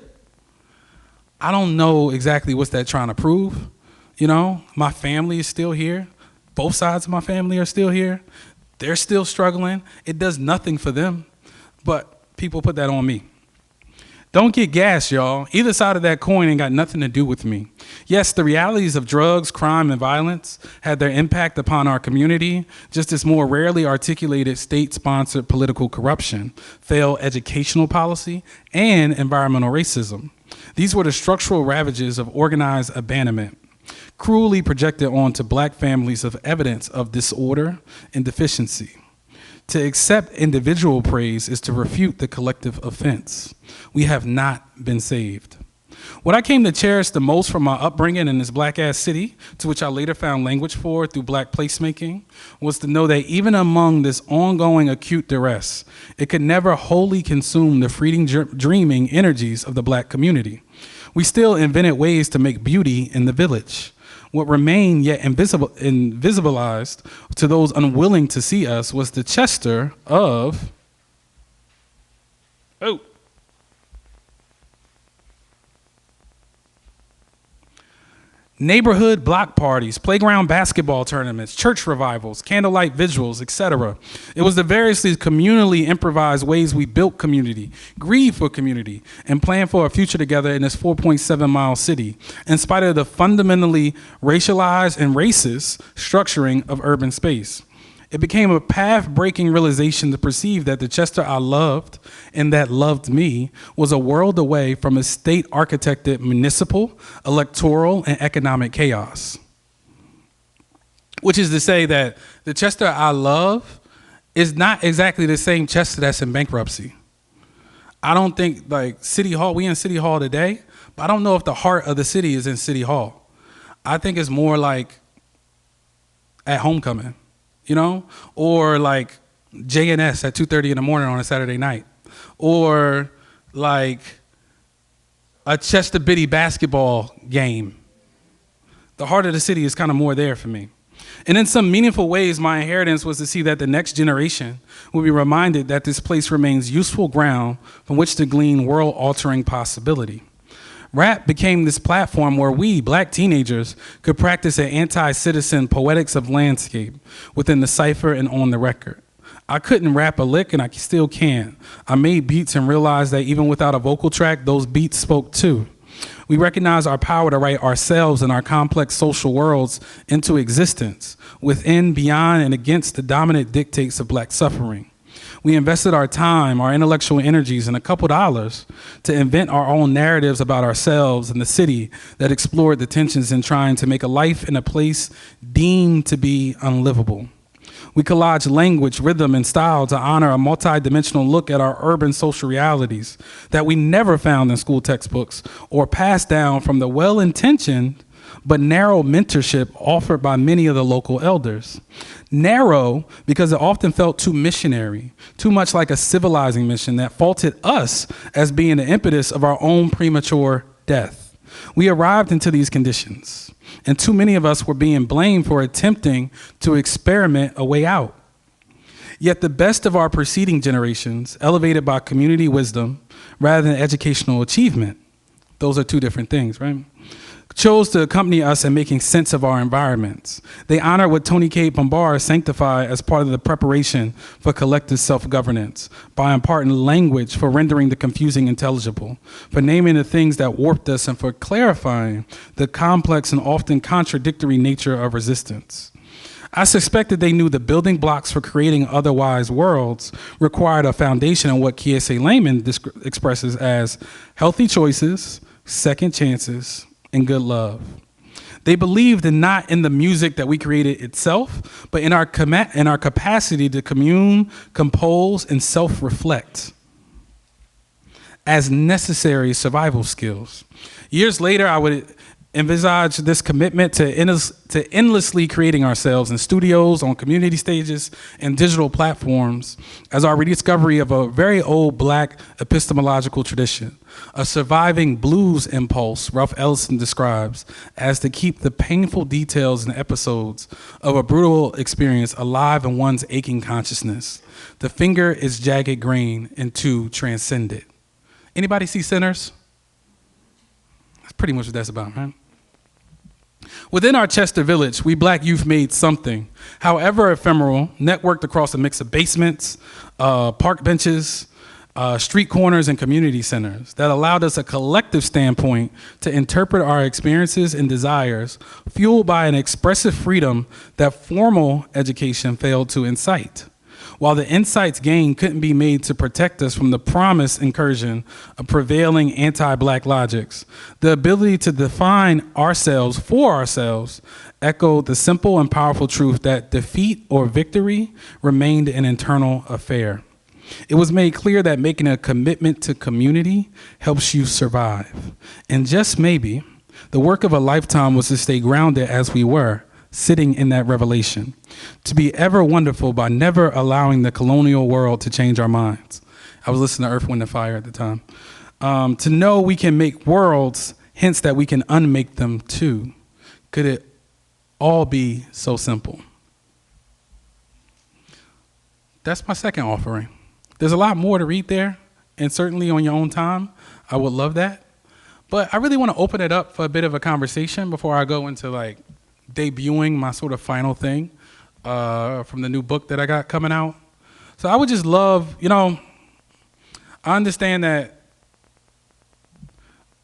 I don't know exactly what's that trying to prove. You know, my family is still here. Both sides of my family are still here. They're still struggling. It does nothing for them, but people put that on me. Don't get gas, y'all. Either side of that coin ain't got nothing to do with me. Yes, the realities of drugs, crime, and violence had their impact upon our community, just as more rarely articulated state-sponsored political corruption, failed educational policy, and environmental racism. These were the structural ravages of organized abandonment, cruelly projected onto black families of evidence of disorder and deficiency. To accept individual praise is to refute the collective offense. We have not been saved. What I came to cherish the most from my upbringing in this black-ass city, to which I later found language for through black placemaking, was to know that even among this ongoing acute duress, it could never wholly consume the fleeting dreaming energies of the black community. We still invented ways to make beauty in the village. What remained yet invisibilized to those unwilling to see us was the Chester of neighborhood block parties, playground basketball tournaments, church revivals, candlelight vigils, etc. It was the variously communally improvised ways we built community, grieved for community, and planned for a future together in this 4.7-mile city, in spite of the fundamentally racialized and racist structuring of urban space. It became a path-breaking realization to perceive that the Chester I loved and that loved me was a world away from a state-architected municipal, electoral, and economic chaos. Which is to say that the Chester I love is not exactly the same Chester that's in bankruptcy. I don't think, like, City Hall, we in City Hall today, but I don't know if the heart of the city is in City Hall. I think it's more like at homecoming. You know, or like JNS at 2:30 in the morning on a Saturday night, or like a Chester Biddy basketball game. The heart of the city is kind of more there for me. And in some meaningful ways, my inheritance was to see that the next generation will be reminded that this place remains useful ground from which to glean world-altering possibility. Rap became this platform where we, black teenagers, could practice an anti-citizen poetics of landscape within the cipher and on the record. I couldn't rap a lick, and I still can. I made beats and realized that even without a vocal track, those beats spoke too. We recognize our power to write ourselves and our complex social worlds into existence, within, beyond, and against the dominant dictates of black suffering. We invested our time, our intellectual energies, and a couple dollars to invent our own narratives about ourselves and the city that explored the tensions in trying to make a life in a place deemed to be unlivable. We collage language, rhythm, and style to honor a multi-dimensional look at our urban social realities that we never found in school textbooks or passed down from the well-intentioned but narrow mentorship offered by many of the local elders. Narrow because it often felt too missionary, too much like a civilizing mission that faulted us as being the impetus of our own premature death. We arrived into these conditions, and too many of us were being blamed for attempting to experiment a way out. Yet the best of our preceding generations, elevated by community wisdom rather than educational achievement, those are two different things, right? Chose to accompany us in making sense of our environments. They honor what Tony K. Bombard sanctified as part of the preparation for collective self-governance by imparting language for rendering the confusing intelligible, for naming the things that warped us, and for clarifying the complex and often contradictory nature of resistance. I suspected they knew the building blocks for creating otherwise worlds required a foundation in what Kiese Layman expresses as healthy choices, second chances, and good love. They believed not in the music that we created itself, but in our capacity to commune, compose, and self-reflect as necessary survival skills. Years later, I would envisage this commitment to endlessly creating ourselves in studios, on community stages, and digital platforms as our rediscovery of a very old black epistemological tradition, a surviving blues impulse Ralph Ellison describes as to keep the painful details and episodes of a brutal experience alive in one's aching consciousness. The finger is jagged grain and to transcend it. Anybody see Sinners? That's pretty much what that's about, right? Within our Chester village, we black youth made something, however ephemeral, networked across a mix of basements, park benches, street corners, and community centers that allowed us a collective standpoint to interpret our experiences and desires, fueled by an expressive freedom that formal education failed to incite. While the insights gained couldn't be made to protect us from the promised incursion of prevailing anti-black logics, the ability to define ourselves for ourselves echoed the simple and powerful truth that defeat or victory remained an internal affair. It was made clear that making a commitment to community helps you survive. And just maybe, the work of a lifetime was to stay grounded as we were, sitting in that revelation, to be ever wonderful by never allowing the colonial world to change our minds. I was listening to Earth, Wind, and Fire at the time. To know we can make worlds, hence that we can unmake them too. Could it all be so simple? That's my second offering. There's a lot more to read there, and certainly on your own time, I would love that. But I really want to open it up for a bit of a conversation before I go into like debuting my sort of final thing from the new book that I got coming out. So I would just love, I understand that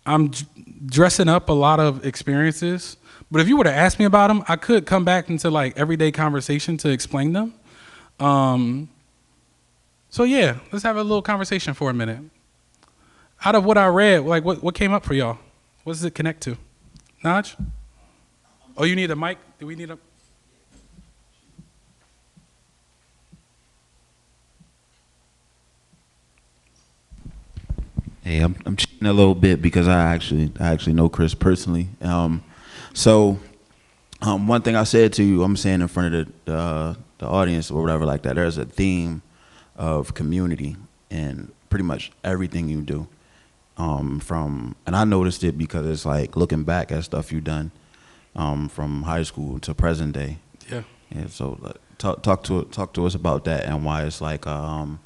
I'm dressing up a lot of experiences, but if you were to ask me about them, I could come back into like everyday conversation to explain them. So yeah, let's have a little conversation for a minute. Out of what I read, like what came up for y'all? What does it connect to? Naj? Oh, you need a mic? Do we need a? Hey, I'm cheating a little bit because I actually know Chris personally. So one thing I said to you, I'm saying in front of the audience or whatever like that. There's a theme of community in pretty much everything you do. And I noticed it because it's like looking back at stuff you've done. From high school to present day. Yeah. And so talk to us about that and why it's like a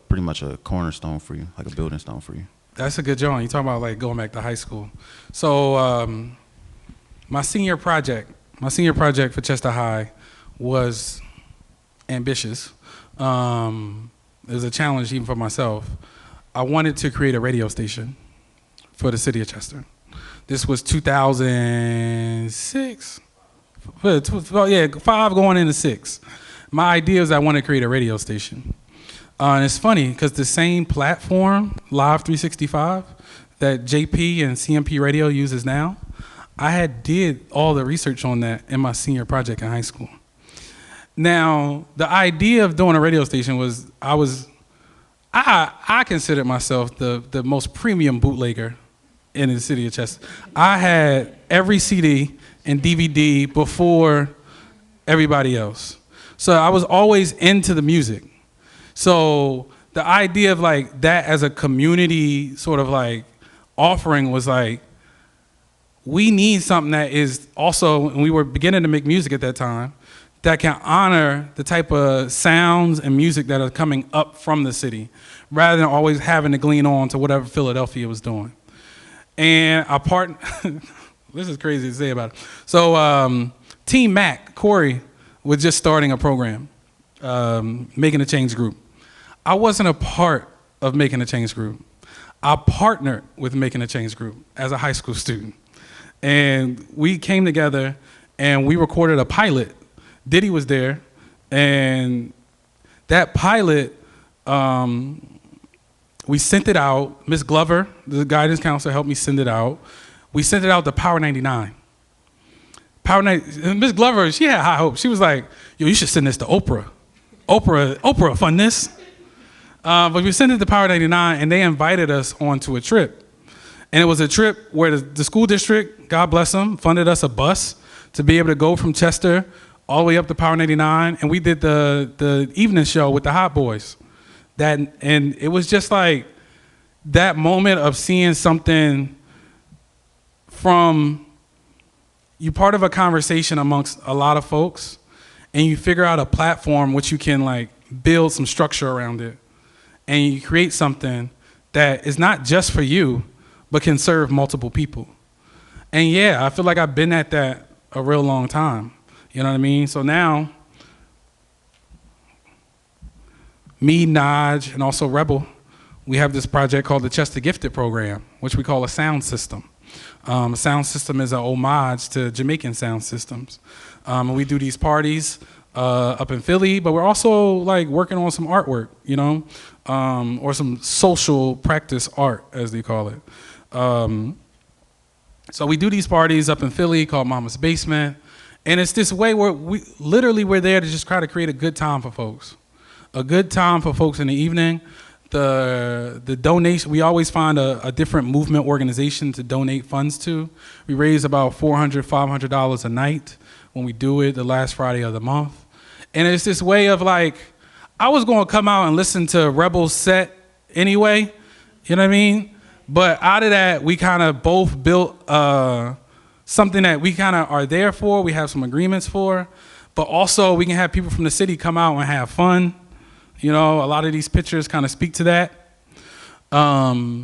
pretty much a cornerstone for you, like a building stone for you. That's a good joint. You talking about like going back to high school. So my senior project for Chester High was ambitious. It was a challenge even for myself. I wanted to create a radio station for the city of Chester. This was 2006. Yeah, 5 going into 6. My idea is I want to create a radio station. And it's funny because the same platform, Live 365, that JP and CMP Radio uses now, I had did all the research on that in my senior project in high school. Now, the idea of doing a radio station was I considered myself the most premium bootlegger in the city of Chester. I had every CD and DVD before everybody else. So I was always into the music. So the idea of like that as a community sort of like offering was like, we need something that is also, and we were beginning to make music at that time, that can honor the type of sounds and music that are coming up from the city, rather than always having to glean on to whatever Philadelphia was doing. And our partner, this is crazy to say about it. So Team Mac, Corey, was just starting a program, Making a Change Group. I wasn't a part of Making a Change Group. I partnered with Making a Change Group as a high school student. And we came together and we recorded a pilot. Diddy was there. And that pilot, we sent it out. Ms. Glover, the guidance counselor, helped me send it out. We sent it out to Power 99. Ms. Glover, she had high hopes. She was like, yo, you should send this to Oprah. Oprah fund this. But we sent it to Power 99, and they invited us onto a trip. And it was a trip where the school district, God bless them, funded us a bus to be able to go from Chester all the way up to Power 99. And we did the evening show with the Hot Boys. And it was just like, that moment of seeing something from you part of a conversation amongst a lot of folks, and you figure out a platform which you can like build some structure around it, and you create something that is not just for you, but can serve multiple people. And yeah, I feel like I've been at that a real long time. You know what I mean? So now, me, Naj, and also Rebel, we have this project called the Chester Gifted Program, which we call a sound system. A sound system is an homage to Jamaican sound systems. And we do these parties up in Philly, but we're also like working on some artwork, you know, or some social practice art, as they call it. So we do these parties up in Philly called Mama's Basement, and it's this way where we're there to just try to create a good time for folks. A good time for folks in the evening. The donation, we always find a different movement organization to donate funds to. We raise about $400, $500 a night when we do it the last Friday of the month. And it's this way of like, I was going to come out and listen to Rebel's set anyway, you know what I mean? But out of that, we kind of both built something that we kind of are there for, we have some agreements for, but also we can have people from the city come out and have fun. You know, a lot of these pictures kind of speak to that. But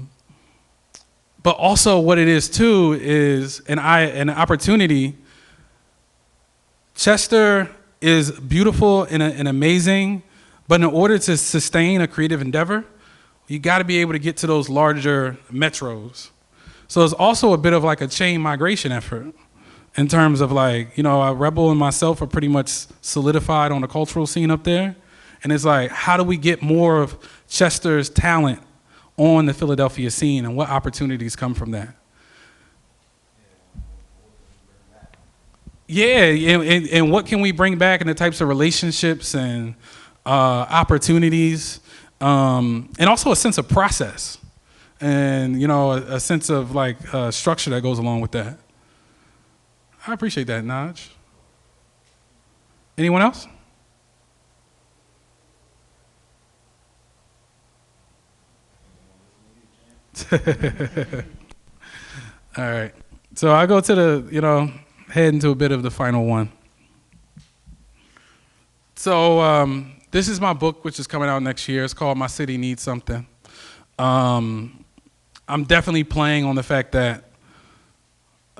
also what it is too is an opportunity. Chester is beautiful and amazing, but in order to sustain a creative endeavor, you got to be able to get to those larger metros. So it's also a bit of like a chain migration effort in terms of like, you know, Rebel and myself are pretty much solidified on the cultural scene up there. And it's like, how do we get more of Chester's talent on the Philadelphia scene, and what opportunities come from that? Yeah, and what can we bring back, and the types of relationships and opportunities, and also a sense of process, and you know, a sense of like structure that goes along with that. I appreciate that, Naj. Anyone else? All right. So I go to the, you know, head into a bit of the final one. So this is my book, which is coming out next year. It's called My City Needs Something. I'm definitely playing on the fact that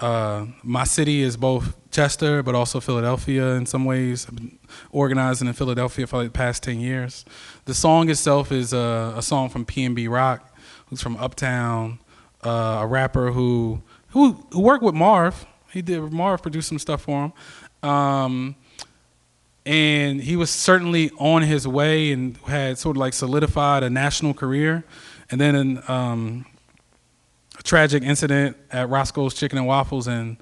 my city is both Chester, but also Philadelphia in some ways. I've been organizing in Philadelphia for like the past 10 years. The song itself is a song from P&B Rock, who's from Uptown, a rapper who worked with Marv. Marv produced some stuff for him. And he was certainly on his way and had sort of like solidified a national career. And then a tragic incident at Roscoe's Chicken and Waffles in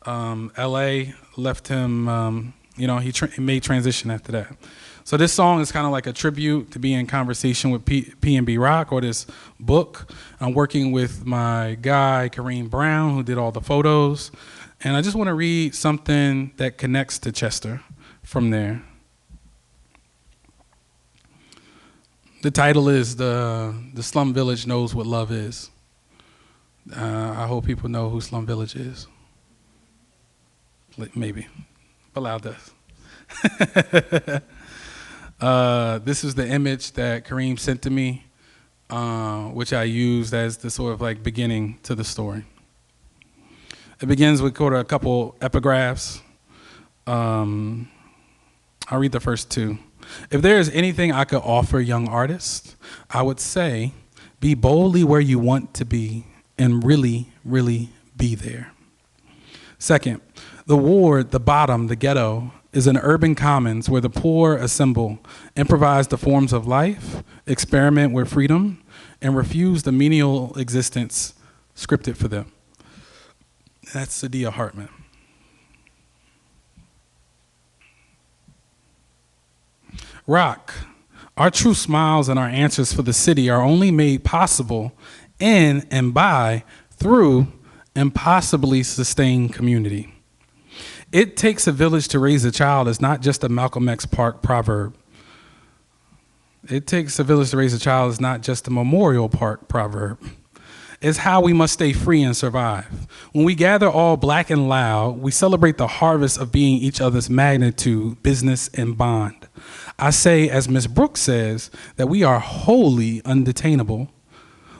LA left him, you know, he made transition after that. So this song is kind of like a tribute to be in conversation with P&B Rock, or this book. I'm working with my guy, Kareem Brown, who did all the photos. And I just want to read something that connects to Chester from there. The title is The Slum Village Knows What Love Is. I hope people know who Slum Village is. Maybe. Allow this. This is the image that Kareem sent to me, which I used as the sort of like beginning to the story. It begins with a couple epigraphs. I'll read the first two. If there is anything I could offer young artists, I would say, be boldly where you want to be and really, really be there. Second, the ward, the bottom, the ghetto, is an urban commons where the poor assemble, improvise the forms of life, experiment with freedom, and refuse the menial existence scripted for them. That's Sadia Hartman. Rock, our true smiles and our answers for the city are only made possible in and by, through, and possibly sustained community. It takes a village to raise a child is not just a Malcolm X Park proverb. It takes a village to raise a child is not just a Memorial Park proverb. It's how we must stay free and survive. When we gather all black and loud, we celebrate the harvest of being each other's magnitude, business, and bond. I say, as Miss Brooks says, that we are wholly undetainable.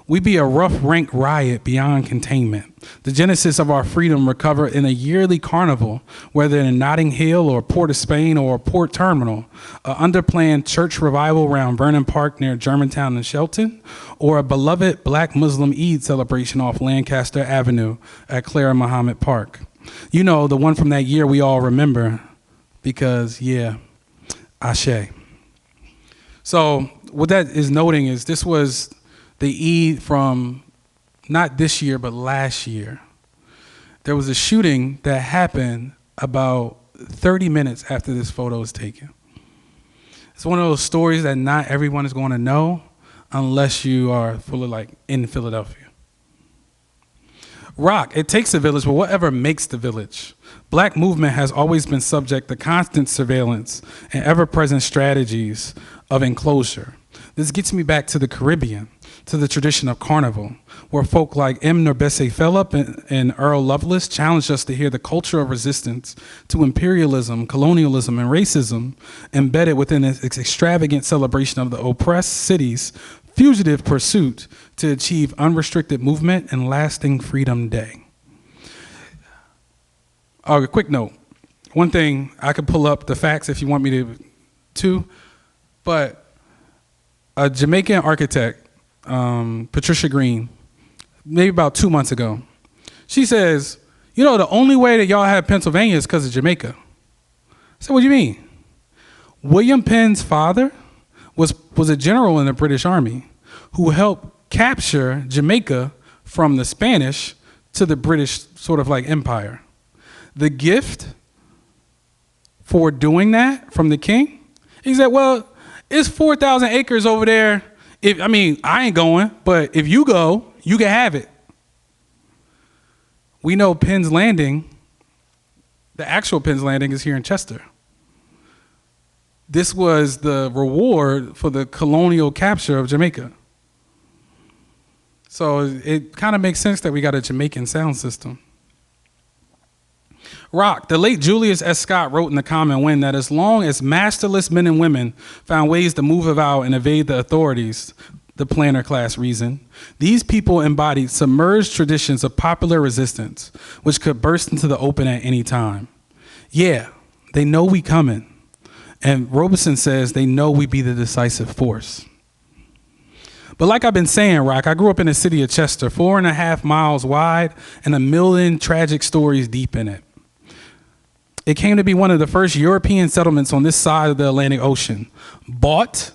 We be a rough rank riot beyond containment. The genesis of our freedom recover in a yearly carnival, whether in Notting Hill or Port of Spain or a port terminal, a underplanned church revival around Vernon Park near Germantown and Shelton, or a beloved black Muslim Eid celebration off Lancaster Avenue at Clara Muhammad Park. You know, the one from that year we all remember because, yeah, Ashe. So what that is noting is this was the Eid from not this year, but last year. There was a shooting that happened about 30 minutes after this photo was taken. It's one of those stories that not everyone is going to know unless you are fully like in Philadelphia. Rock, it takes a village, but whatever makes the village. Black movement has always been subject to constant surveillance and ever-present strategies of enclosure. This gets me back to the Caribbean, to the tradition of carnival, where folk like M. Norbese Phillip and Earl Lovelace challenged us to hear the culture of resistance to imperialism, colonialism, and racism embedded within its extravagant celebration of the oppressed city's fugitive pursuit to achieve unrestricted movement and lasting freedom day. A quick note. One thing, I could pull up the facts if you want me to, but a Jamaican architect, Patricia Green, maybe about 2 months ago, she says, you know, the only way that y'all have Pennsylvania is because of Jamaica. I said, what do you mean? William Penn's father was a general in the British Army who helped capture Jamaica from the Spanish to the British sort of like empire. The gift for doing that from the king, he said, well, it's 4,000 acres over there. I ain't going, but if you go, you can have it. We know Penn's Landing, the actual Penn's Landing is here in Chester. This was the reward for the colonial capture of Jamaica. So it kind of makes sense that we got a Jamaican sound system. Rock, the late Julius S. Scott wrote in The Common Wind that as long as masterless men and women found ways to move about and evade the authorities, the planter class reason, these people embodied submerged traditions of popular resistance, which could burst into the open at any time. Yeah, they know we coming. And Robeson says they know we be the decisive force. But like I've been saying, Rock, I grew up in the city of Chester, 4.5 miles wide and 1 million tragic stories deep in it. It came to be one of the first European settlements on this side of the Atlantic Ocean, bought,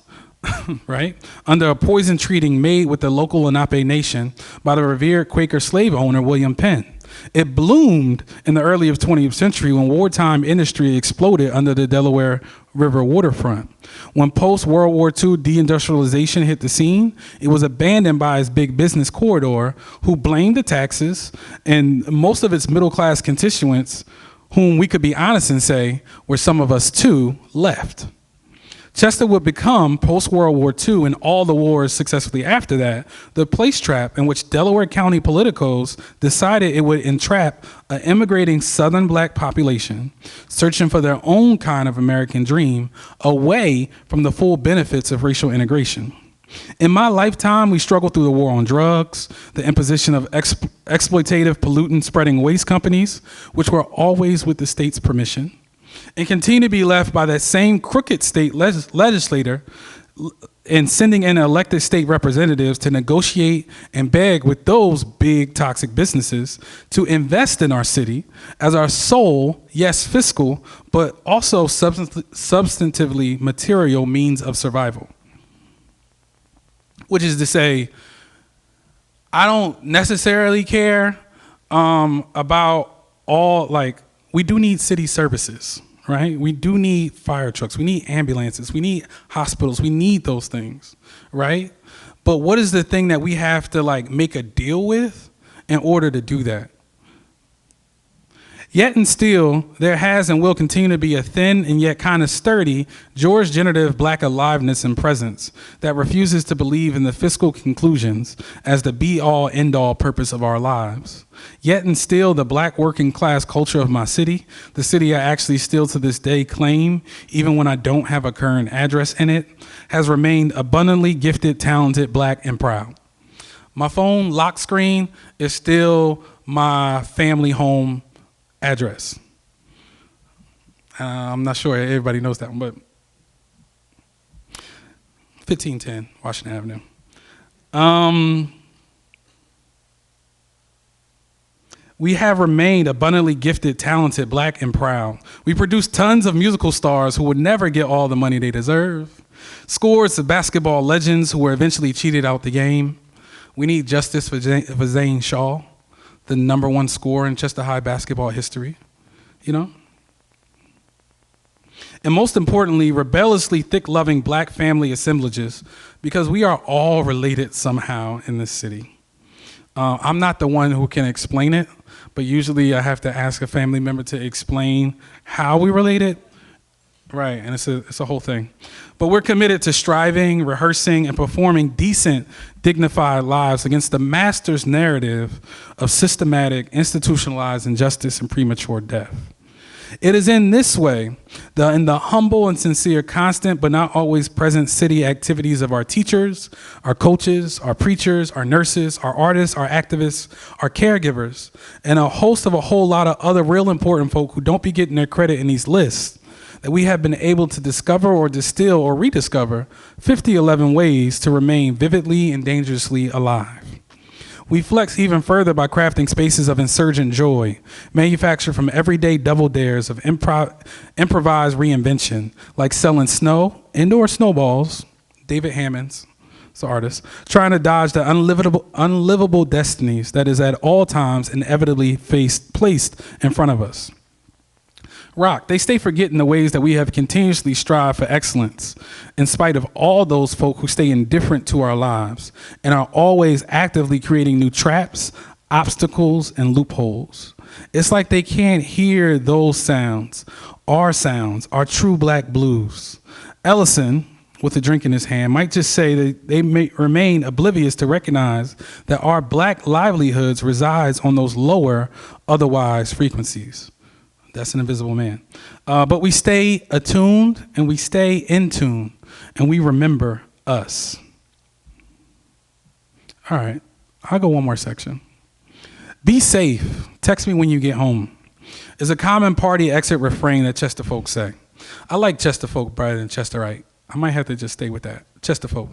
right, under a poison treaty made with the local Lenape nation by the revered Quaker slave owner William Penn. It bloomed in the early 20th century when wartime industry exploded under the Delaware River waterfront. When post-World War II deindustrialization hit the scene, it was abandoned by its big business corridor, who blamed the taxes and most of its middle-class constituents, whom we could be honest and say were some of us too, left. Chester would become, post-World War II and all the wars successfully after that, the place trap in which Delaware County politicos decided it would entrap an immigrating Southern black population searching for their own kind of American dream away from the full benefits of racial integration. In my lifetime, we struggled through the war on drugs, the imposition of exploitative pollutant-spreading waste companies, which were always with the state's permission, and continue to be left by that same crooked state legislator in sending in elected state representatives to negotiate and beg with those big toxic businesses to invest in our city as our sole, yes, fiscal, but also substantively material means of survival. Which is to say, I don't necessarily care about all, like, we do need city services, right? We do need fire trucks. We need ambulances. We need hospitals. We need those things, right? But what is the thing that we have to, like, make a deal with in order to do that? Yet and still, there has and will continue to be a thin and yet kind of sturdy George generative black aliveness and presence that refuses to believe in the fiscal conclusions as the be-all, end-all purpose of our lives. Yet and still, the black working class culture of my city, the city I actually still to this day claim, even when I don't have a current address in it, has remained abundantly gifted, talented, black, and proud. My phone lock screen is still my family home address. I'm not sure everybody knows that one, but 1510 Washington Avenue. We have remained abundantly gifted, talented, black, and proud. We produce tons of musical stars who would never get all the money they deserve. Scores of basketball legends who were eventually cheated out the game. We need justice for Zane Shaw, the #1 scorer in Chester High basketball history, you know? And most importantly, rebelliously thick-loving black family assemblages, because we are all related somehow in this city. I'm not the one who can explain it, but usually I have to ask a family member to explain how we related. Right, and it's a whole thing. But we're committed to striving, rehearsing, and performing decent, dignified lives against the master's narrative of systematic, institutionalized injustice and premature death. It is in this way, in the humble and sincere, constant but not always present city activities of our teachers, our coaches, our preachers, our nurses, our artists, our activists, our caregivers, and a host of a whole lot of other real important folk who don't be getting their credit in these lists, that we have been able to discover or distill or rediscover 5011 ways to remain vividly and dangerously alive. We flex even further by crafting spaces of insurgent joy, manufactured from everyday double dares of improvised reinvention, like selling snow, indoor snowballs, David Hammonds, it's the artist, trying to dodge the unlivable destinies that is at all times inevitably placed in front of us. Rock, they stay forgetting the ways that we have continuously strived for excellence in spite of all those folk who stay indifferent to our lives and are always actively creating new traps, obstacles, and loopholes. It's like they can't hear those sounds, our true black blues. Ellison, with a drink in his hand, might just say that they may remain oblivious to recognize that our black livelihoods resides on those lower, otherwise frequencies. That's an invisible man. But we stay attuned and we stay in tune and we remember us. All right, I'll go one more section. Be safe. Text me when you get home is a common party exit refrain that Chester folks say. I like Chester folk better than Chesterite. I might have to just stay with that. Chester folk.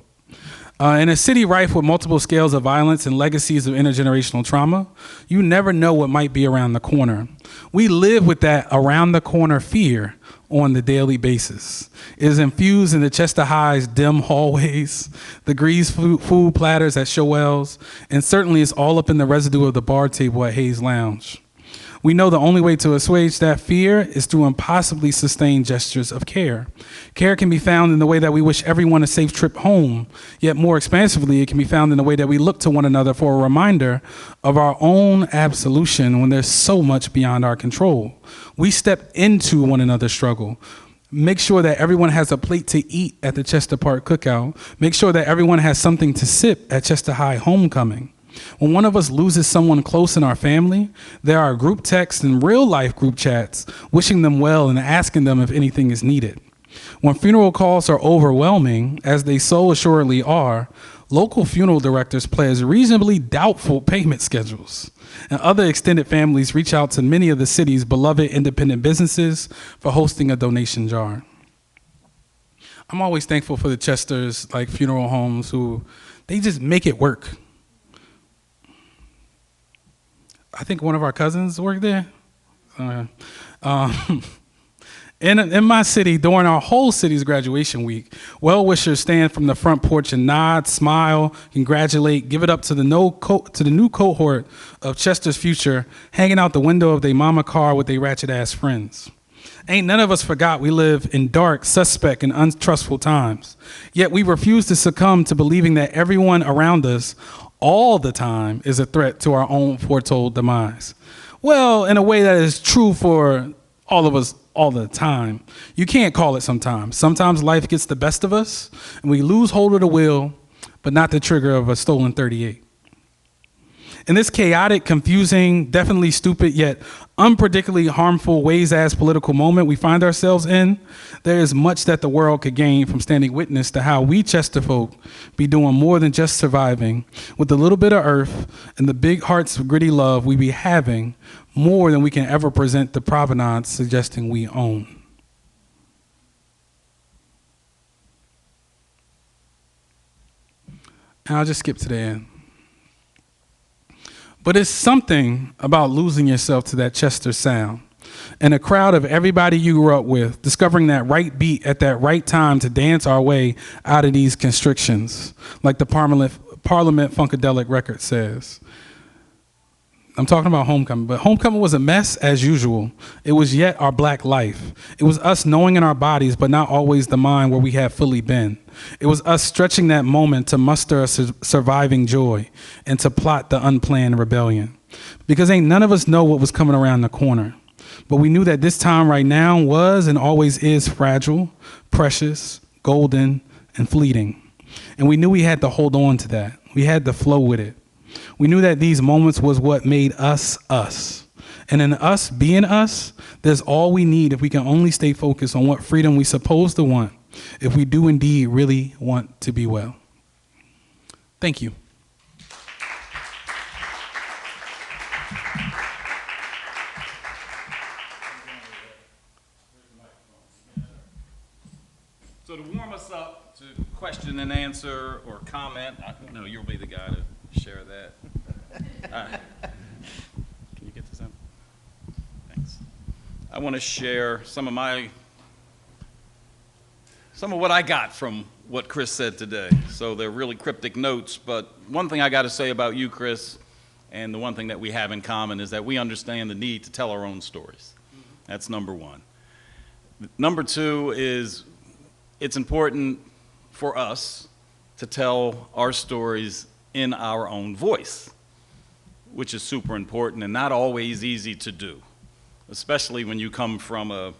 In a city rife with multiple scales of violence and legacies of intergenerational trauma, you never know what might be around the corner. We live with that around the corner fear on the daily basis. It is infused into Chester High's dim hallways, the greased food platters at Shoel's, and certainly it's all up in the residue of the bar table at Hayes Lounge. We know the only way to assuage that fear is through impossibly sustained gestures of care. Care can be found in the way that we wish everyone a safe trip home, yet more expansively, it can be found in the way that we look to one another for a reminder of our own absolution when there's so much beyond our control. We step into one another's struggle. Make sure that everyone has a plate to eat at the Chester Park Cookout. Make sure that everyone has something to sip at Chester High Homecoming. When one of us loses someone close in our family, there are group texts and real-life group chats wishing them well and asking them if anything is needed. When funeral calls are overwhelming, as they so assuredly are, local funeral directors pledge reasonably doubtful payment schedules, and other extended families reach out to many of the city's beloved independent businesses for hosting a donation jar. I'm always thankful for the Chester's funeral homes who, they just make it work. I think one of our cousins worked there. In my city, during our whole city's graduation week, well-wishers stand from the front porch and nod, smile, congratulate, give it up to the new cohort of Chester's future, hanging out the window of their mama car with their ratchet-ass friends. Ain't none of us forgot we live in dark, suspect, and untrustful times. Yet we refuse to succumb to believing that everyone around us all the time is a threat to our own foretold demise. Well, in a way that is true for all of us all the time. You can't call it sometimes. Sometimes life gets the best of us, and we lose hold of the wheel, but not the trigger of a stolen 38. In this chaotic, confusing, definitely stupid, yet unpredictably harmful ways-ass political moment we find ourselves in, there is much that the world could gain from standing witness to how we Chester folk be doing more than just surviving, with a little bit of earth and the big hearts of gritty love we be having, more than we can ever present the provenance suggesting we own. And I'll just skip to the end. But it's something about losing yourself to that Chester sound and a crowd of everybody you grew up with, discovering that right beat at that right time to dance our way out of these constrictions, like the Parliament Funkadelic record says. I'm talking about Homecoming, but Homecoming was a mess as usual. It was yet our black life. It was us knowing in our bodies, but not always the mind where we had fully been. It was us stretching that moment to muster a surviving joy and to plot the unplanned rebellion. Because ain't none of us know what was coming around the corner. But we knew that this time right now was and always is fragile, precious, golden, and fleeting. And we knew we had to hold on to that. We had to flow with it. We knew that these moments was what made us us. And in us being us, there's all we need if we can only stay focused on what freedom we supposed to want, if we do indeed really want to be well. Thank you. So to warm us up to question and answer or comment, no, you'll be the guy to share that. Can you get this in? Thanks. I want to share some of what I got from what Chris said today. So they're really cryptic notes, but one thing I got to say about you, Chris, and the one thing that we have in common is that we understand the need to tell our own stories. That's number one. Number two is it's important for us to tell our stories in our own voice, which is super important and not always easy to do, especially when you come from a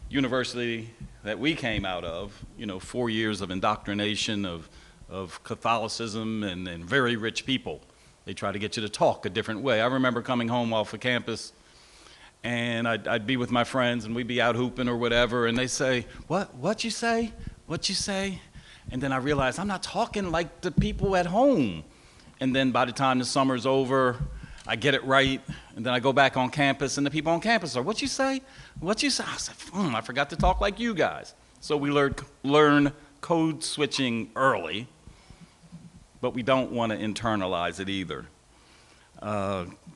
university that we came out of, 4 years of indoctrination of Catholicism and very rich people. They try to get you to talk a different way. I remember coming home off of campus, and I'd be with my friends, and we'd be out hooping or whatever, and they say, what you say? What you say? And then I realized I'm not talking like the people at home. And then by the time the summer's over, I get it right, and then I go back on campus, and the people on campus are, what you say? What you say? I said, I forgot to talk like you guys. So we learn code switching early, but we don't want to internalize it either.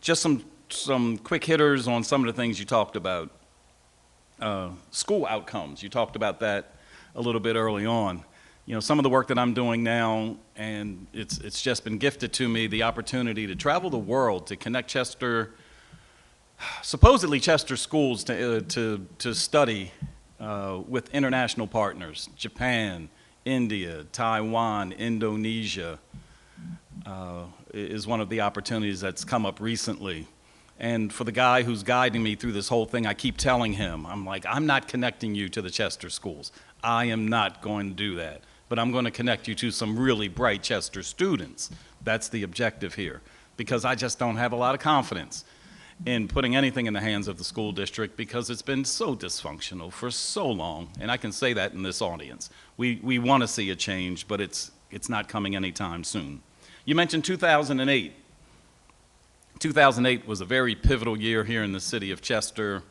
Just some quick hitters on some of the things you talked about. School outcomes, you talked about that a little bit early on. Some of the work that I'm doing now, and it's just been gifted to me, the opportunity to travel the world to connect supposedly Chester schools to study with international partners, Japan, India, Taiwan, Indonesia, is one of the opportunities that's come up recently. And for the guy who's guiding me through this whole thing, I keep telling him, I'm like, I'm not connecting you to the Chester schools. I am not going to do that. But I'm going to connect you to some really bright Chester students. That's the objective here. Because I just don't have a lot of confidence in putting anything in the hands of the school district because it's been so dysfunctional for so long. And I can say that in this audience. We want to see a change, but it's not coming anytime soon. You mentioned 2008. 2008 was a very pivotal year here in the city of Chester.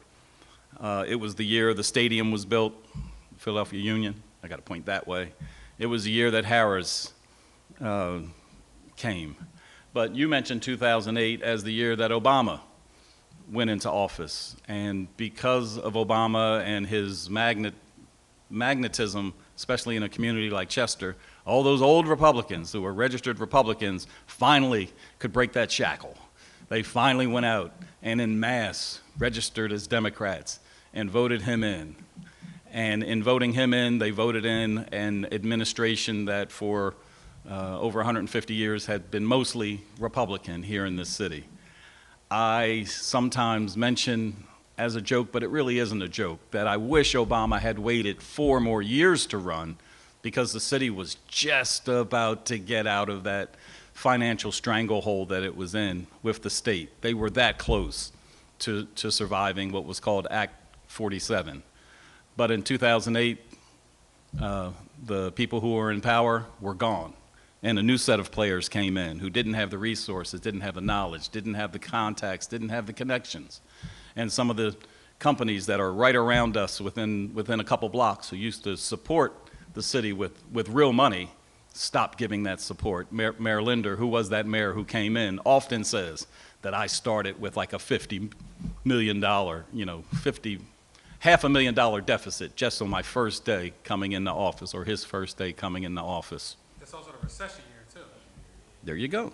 It was the year the stadium was built, Philadelphia Union. I got to point that way. It was the year that Harris came. But you mentioned 2008 as the year that Obama went into office. And because of Obama and his magnetism, especially in a community like Chester, all those old Republicans who were registered Republicans finally could break that shackle. They finally went out and en masse registered as Democrats and voted him in. And in voting him in, they voted in an administration that for over 150 years had been mostly Republican here in this city. I sometimes mention as a joke, but it really isn't a joke, that I wish Obama had waited 4 more years to run, because the city was just about to get out of that financial stranglehold that it was in with the state. They were that close to surviving what was called Act 47. But in 2008, the people who were in power were gone. And a new set of players came in who didn't have the resources, didn't have the knowledge, didn't have the contacts, didn't have the connections. And some of the companies that are right around us within a couple blocks who used to support the city with real money stopped giving that support. Mayor Linder, who was that mayor who came in, often says that I started with like a $50 million, $500,000 deficit just on my first day coming into office, or his first day coming into office. It's also the recession year, too. There you go.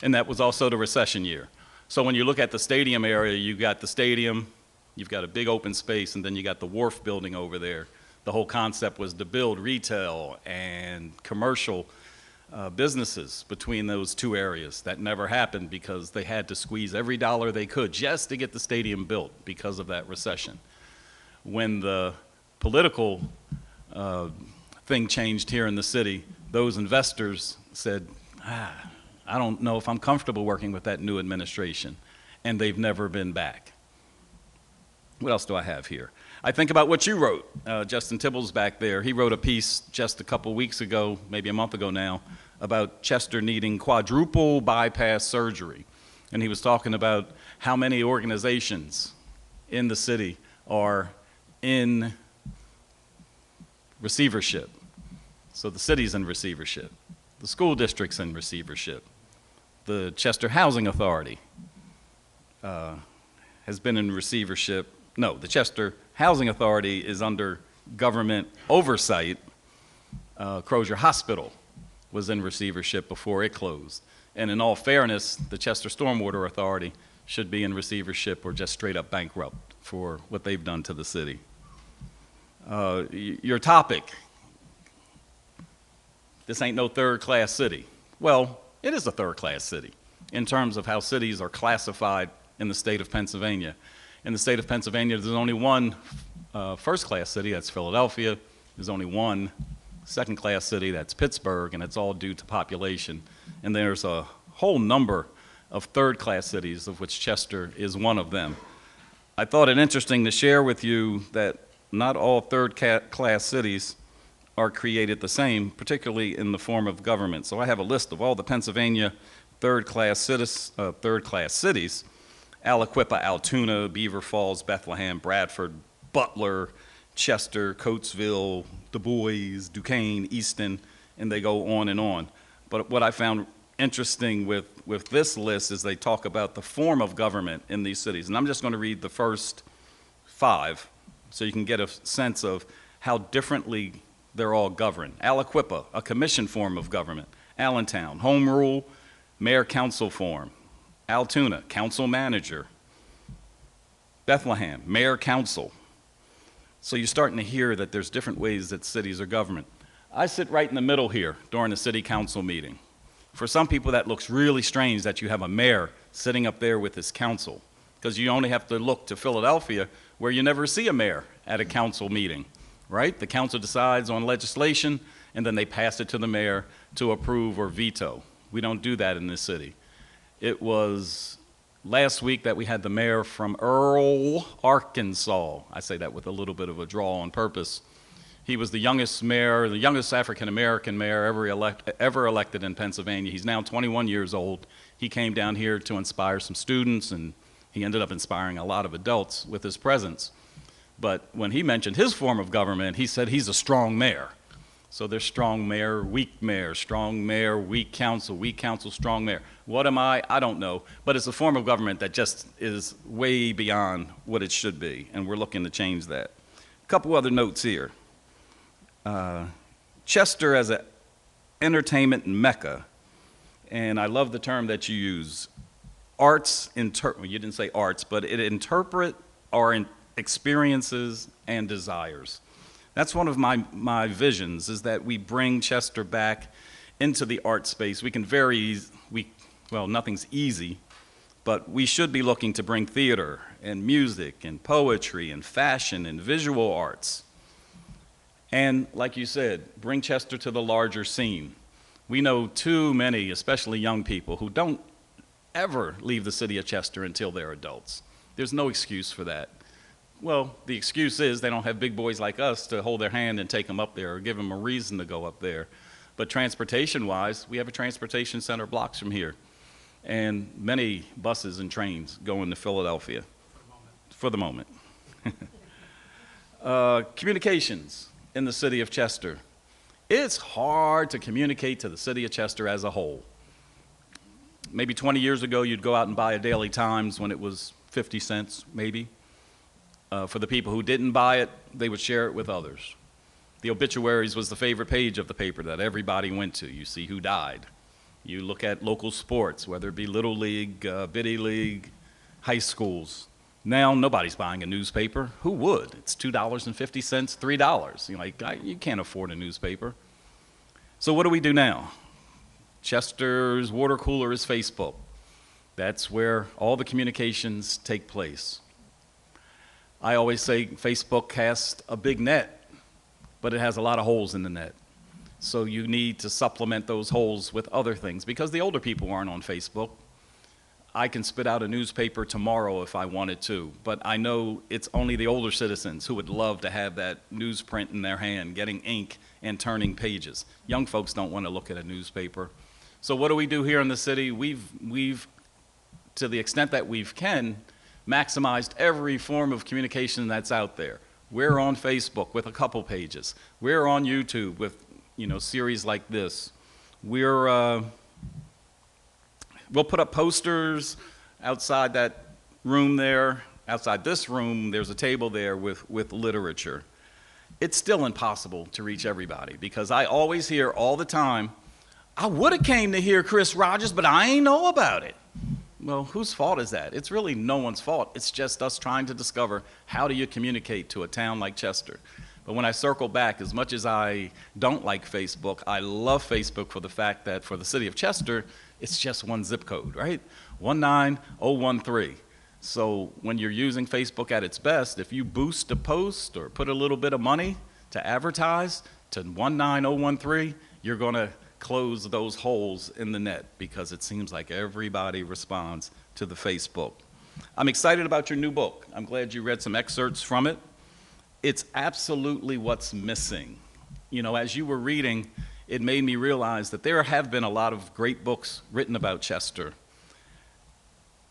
And that was also the recession year. So when you look at the stadium area, you got the stadium, you've got a big open space, and then you got the wharf building over there. The whole concept was to build retail and commercial businesses between those two areas. That never happened because they had to squeeze every dollar they could just to get the stadium built because of that recession. When the political thing changed here in the city, those investors said, I don't know if I'm comfortable working with that new administration, and they've never been back. What else do I have here? I think about what you wrote. Justin Tibble's back there. He wrote a piece just a couple weeks ago, maybe a month ago now, about Chester needing quadruple bypass surgery. And he was talking about how many organizations in the city are in receivership. So the city's in receivership. The school district's in receivership. The Chester Housing Authority has been in receivership. No, the Chester Housing Authority is under government oversight. Crozier Hospital was in receivership before it closed. And in all fairness, the Chester Stormwater Authority should be in receivership or just straight up bankrupt for what they've done to the city. Your topic, this ain't no third-class city. Well, it is a third-class city in terms of how cities are classified in the state of Pennsylvania. In the state of Pennsylvania, there's only one first-class city, that's Philadelphia. There's only one second-class city, that's Pittsburgh, and it's all due to population. And there's a whole number of third-class cities, of which Chester is one of them. I thought it interesting to share with you that not all third-class cities are created the same, particularly in the form of government. So I have a list of all the Pennsylvania third-class cities, Aliquippa, Altoona, Beaver Falls, Bethlehem, Bradford, Butler, Chester, Coatesville, Du Bois, Duquesne, Easton, and they go on and on. But what I found interesting with this list is they talk about the form of government in these cities. And I'm just going to read the first 5 so you can get a sense of how differently they're all governed. Aliquippa, a commission form of government. Allentown, home rule, mayor-council form. Altoona, council-manager. Bethlehem, mayor-council. So you're starting to hear that there's different ways that cities are governed. I sit right in the middle here during a city council meeting. For some people, that looks really strange that you have a mayor sitting up there with his council, because you only have to look to Philadelphia, where you never see a mayor at a council meeting. Right? The council decides on legislation, and then they pass it to the mayor to approve or veto. We don't do that in this city. It was last week that we had the mayor from Earl, Arkansas. I say that with a little bit of a draw on purpose. He was the youngest mayor, the youngest African-American mayor ever elected in Pennsylvania. He's now 21 years old. He came down here to inspire some students, and he ended up inspiring a lot of adults with his presence. But when he mentioned his form of government, he said he's a strong mayor. So there's strong mayor, weak council, strong mayor. What am I? I don't know. But it's a form of government that just is way beyond what it should be, and we're looking to change that. A couple other notes here. Chester as an entertainment mecca, and I love the term that you use. You didn't say arts, but it interpret our experiences and desires. That's one of my visions, is that we bring Chester back into the art space. We can well, nothing's easy But we should be looking to bring theater and music and poetry and fashion and visual arts. And like you said, bring Chester to the larger scene. We know too many, especially young people, who don't ever leave the city of Chester until they're adults. There's no excuse for that. Well, the excuse is they don't have big boys like us to hold their hand and take them up there or give them a reason to go up there. But transportation-wise, we have a transportation center blocks from here. And many buses and trains go into Philadelphia for the moment. Communications in the city of Chester. It's hard to communicate to the city of Chester as a whole. Maybe 20 years ago, you'd go out and buy a Daily Times when it was 50 cents, maybe. For the people who didn't buy it, they would share it with others. The obituaries was the favorite page of the paper that everybody went to. You see who died. You look at local sports, whether it be Little League, Biddy League, high schools. Now, nobody's buying a newspaper. Who would? It's $2.50, $3. You're like, you can't afford a newspaper. So what do we do now? Chester's water cooler is Facebook. That's where all the communications take place. I always say Facebook casts a big net, but it has a lot of holes in the net. So you need to supplement those holes with other things because the older people aren't on Facebook. I can spit out a newspaper tomorrow if I wanted to, but I know it's only the older citizens who would love to have that newsprint in their hand, getting ink and turning pages. Young folks don't want to look at a newspaper. So what do we do here in the city? We've to the extent that we can, maximized every form of communication that's out there. We're on Facebook with a couple pages. We're on YouTube with series like this. We'll put up posters outside that room there. Outside this room, there's a table there with literature. It's still impossible to reach everybody because I always hear all the time, I would have came to hear Chris Rogers, but I ain't know about it. Well, whose fault is that? It's really no one's fault. It's just us trying to discover how do you communicate to a town like Chester. But when I circle back, as much as I don't like Facebook, I love Facebook for the fact that for the city of Chester, it's just one zip code, right? 19013. So when you're using Facebook at its best, if you boost a post or put a little bit of money to advertise to 19013, you're going to close those holes in the net because it seems like everybody responds to the Facebook. I'm excited about your new book. I'm glad you read some excerpts from it. It's absolutely what's missing. As you were reading, it made me realize that there have been a lot of great books written about Chester,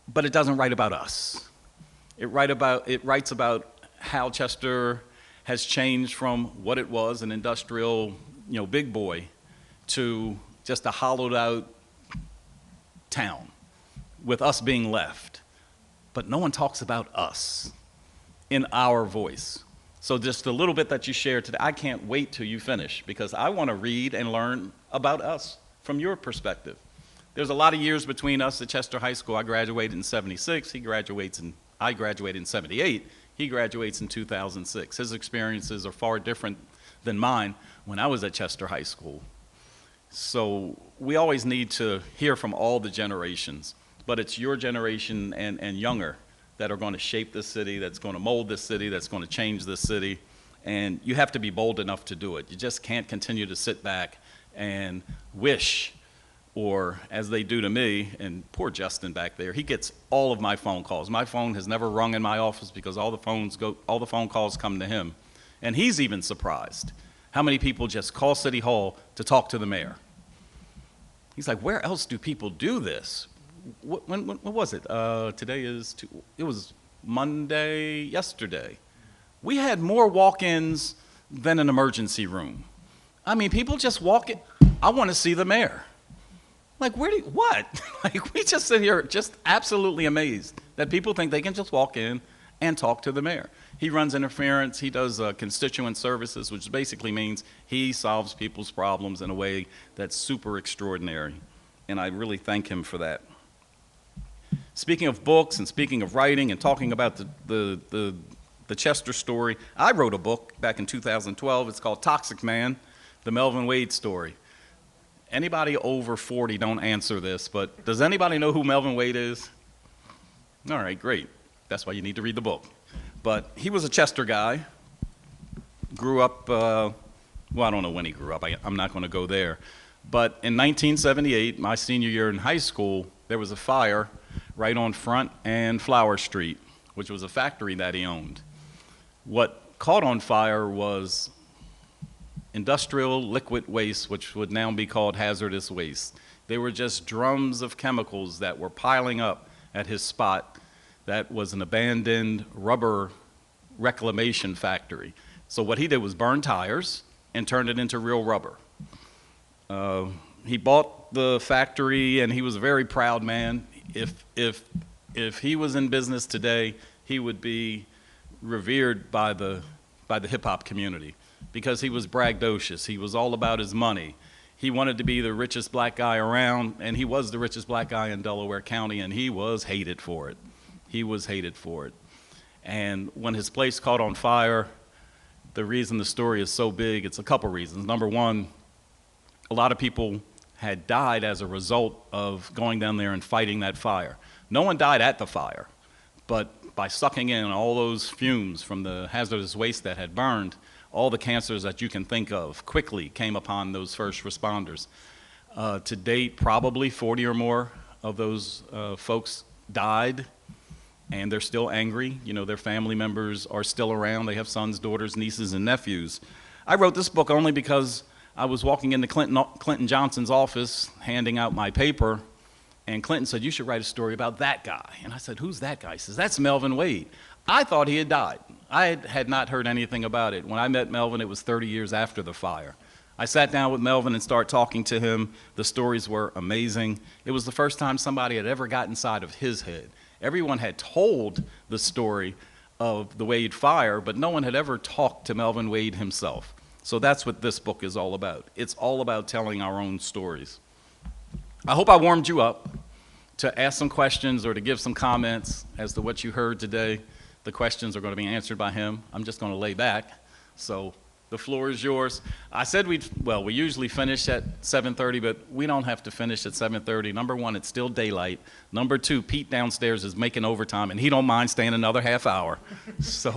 but it doesn't write about us. It writes about how Chester has changed from what it was, an industrial, big boy, to just a hollowed out town with us being left. But no one talks about us in our voice. So just a little bit that you shared today, I can't wait till you finish because I want to read and learn about us from your perspective. There's a lot of years between us at Chester High School. I graduated in '76. I graduated in '78. He graduates in 2006. His experiences are far different than mine when I was at Chester High School. So we always need to hear from all the generations, but it's your generation and younger that are going to shape this city, that's going to mold this city, that's going to change this city, and you have to be bold enough to do it. You just can't continue to sit back and wish, or as they do to me, and poor Justin back there, he gets all of my phone calls. My phone has never rung in my office because all the phone calls come to him, and he's even surprised how many people just call City Hall to talk to the mayor. He's like, where else do people do this? What was it? It was Monday, yesterday. We had more walk-ins than an emergency room. I mean, people just walk in, I want to see the mayor. Like, what? Like, we just sit here just absolutely amazed that people think they can just walk in and talk to the mayor. He runs interference, he does constituent services, which basically means he solves people's problems in a way that's super extraordinary. And I really thank him for that. Speaking of books and speaking of writing and talking about the Chester story, I wrote a book back in 2012. It's called Toxic Man, the Melvin Wade story. Anybody over 40, don't answer this, but does anybody know who Melvin Wade is? All right, great. That's why you need to read the book. But he was a Chester guy, grew up, well, I don't know when he grew up. I'm not going to go there. But in 1978, my senior year in high school, there was a fire right on Front and Flower Street, which was a factory that he owned. What caught on fire was industrial liquid waste, which would now be called hazardous waste. They were just drums of chemicals that were piling up at his spot. That was an abandoned rubber reclamation factory. So what he did was burn tires and turned it into real rubber. He bought the factory, and he was a very proud man. If he was in business today, he would be revered by the hip-hop community because he was braggadocious. He was all about his money. He wanted to be the richest black guy around, and he was the richest black guy in Delaware County, and he was hated for it. He was hated for it. And when his place caught on fire, the reason the story is so big, it's a couple reasons. Number one, a lot of people had died as a result of going down there and fighting that fire. No one died at the fire, but by sucking in all those fumes from the hazardous waste that had burned, all the cancers that you can think of quickly came upon those first responders. To date, probably 40 or more of those folks died, and they're still angry. You know, their family members are still around. They have sons, daughters, nieces, and nephews. I wrote this book only because I was walking into Clinton Johnson's office handing out my paper, and Clinton said, "You should write a story about that guy." And I said, "Who's that guy?" He says, "That's Melvin Wade." I thought he had died. I had not heard anything about it. When I met Melvin, it was 30 years after the fire. I sat down with Melvin and started talking to him. The stories were amazing. It was the first time somebody had ever got inside of his head. Everyone had told the story of the Wade fire, but no one had ever talked to Melvin Wade himself. So that's what this book is all about. It's all about telling our own stories. I hope I warmed you up to ask some questions or to give some comments as to what you heard today. The questions are going to be answered by him. I'm just going to lay back. So the floor is yours. I said we usually finish at 7:30, but we don't have to finish at 7:30. Number one, it's still daylight. Number two, Pete downstairs is making overtime, and he don't mind staying another half hour. So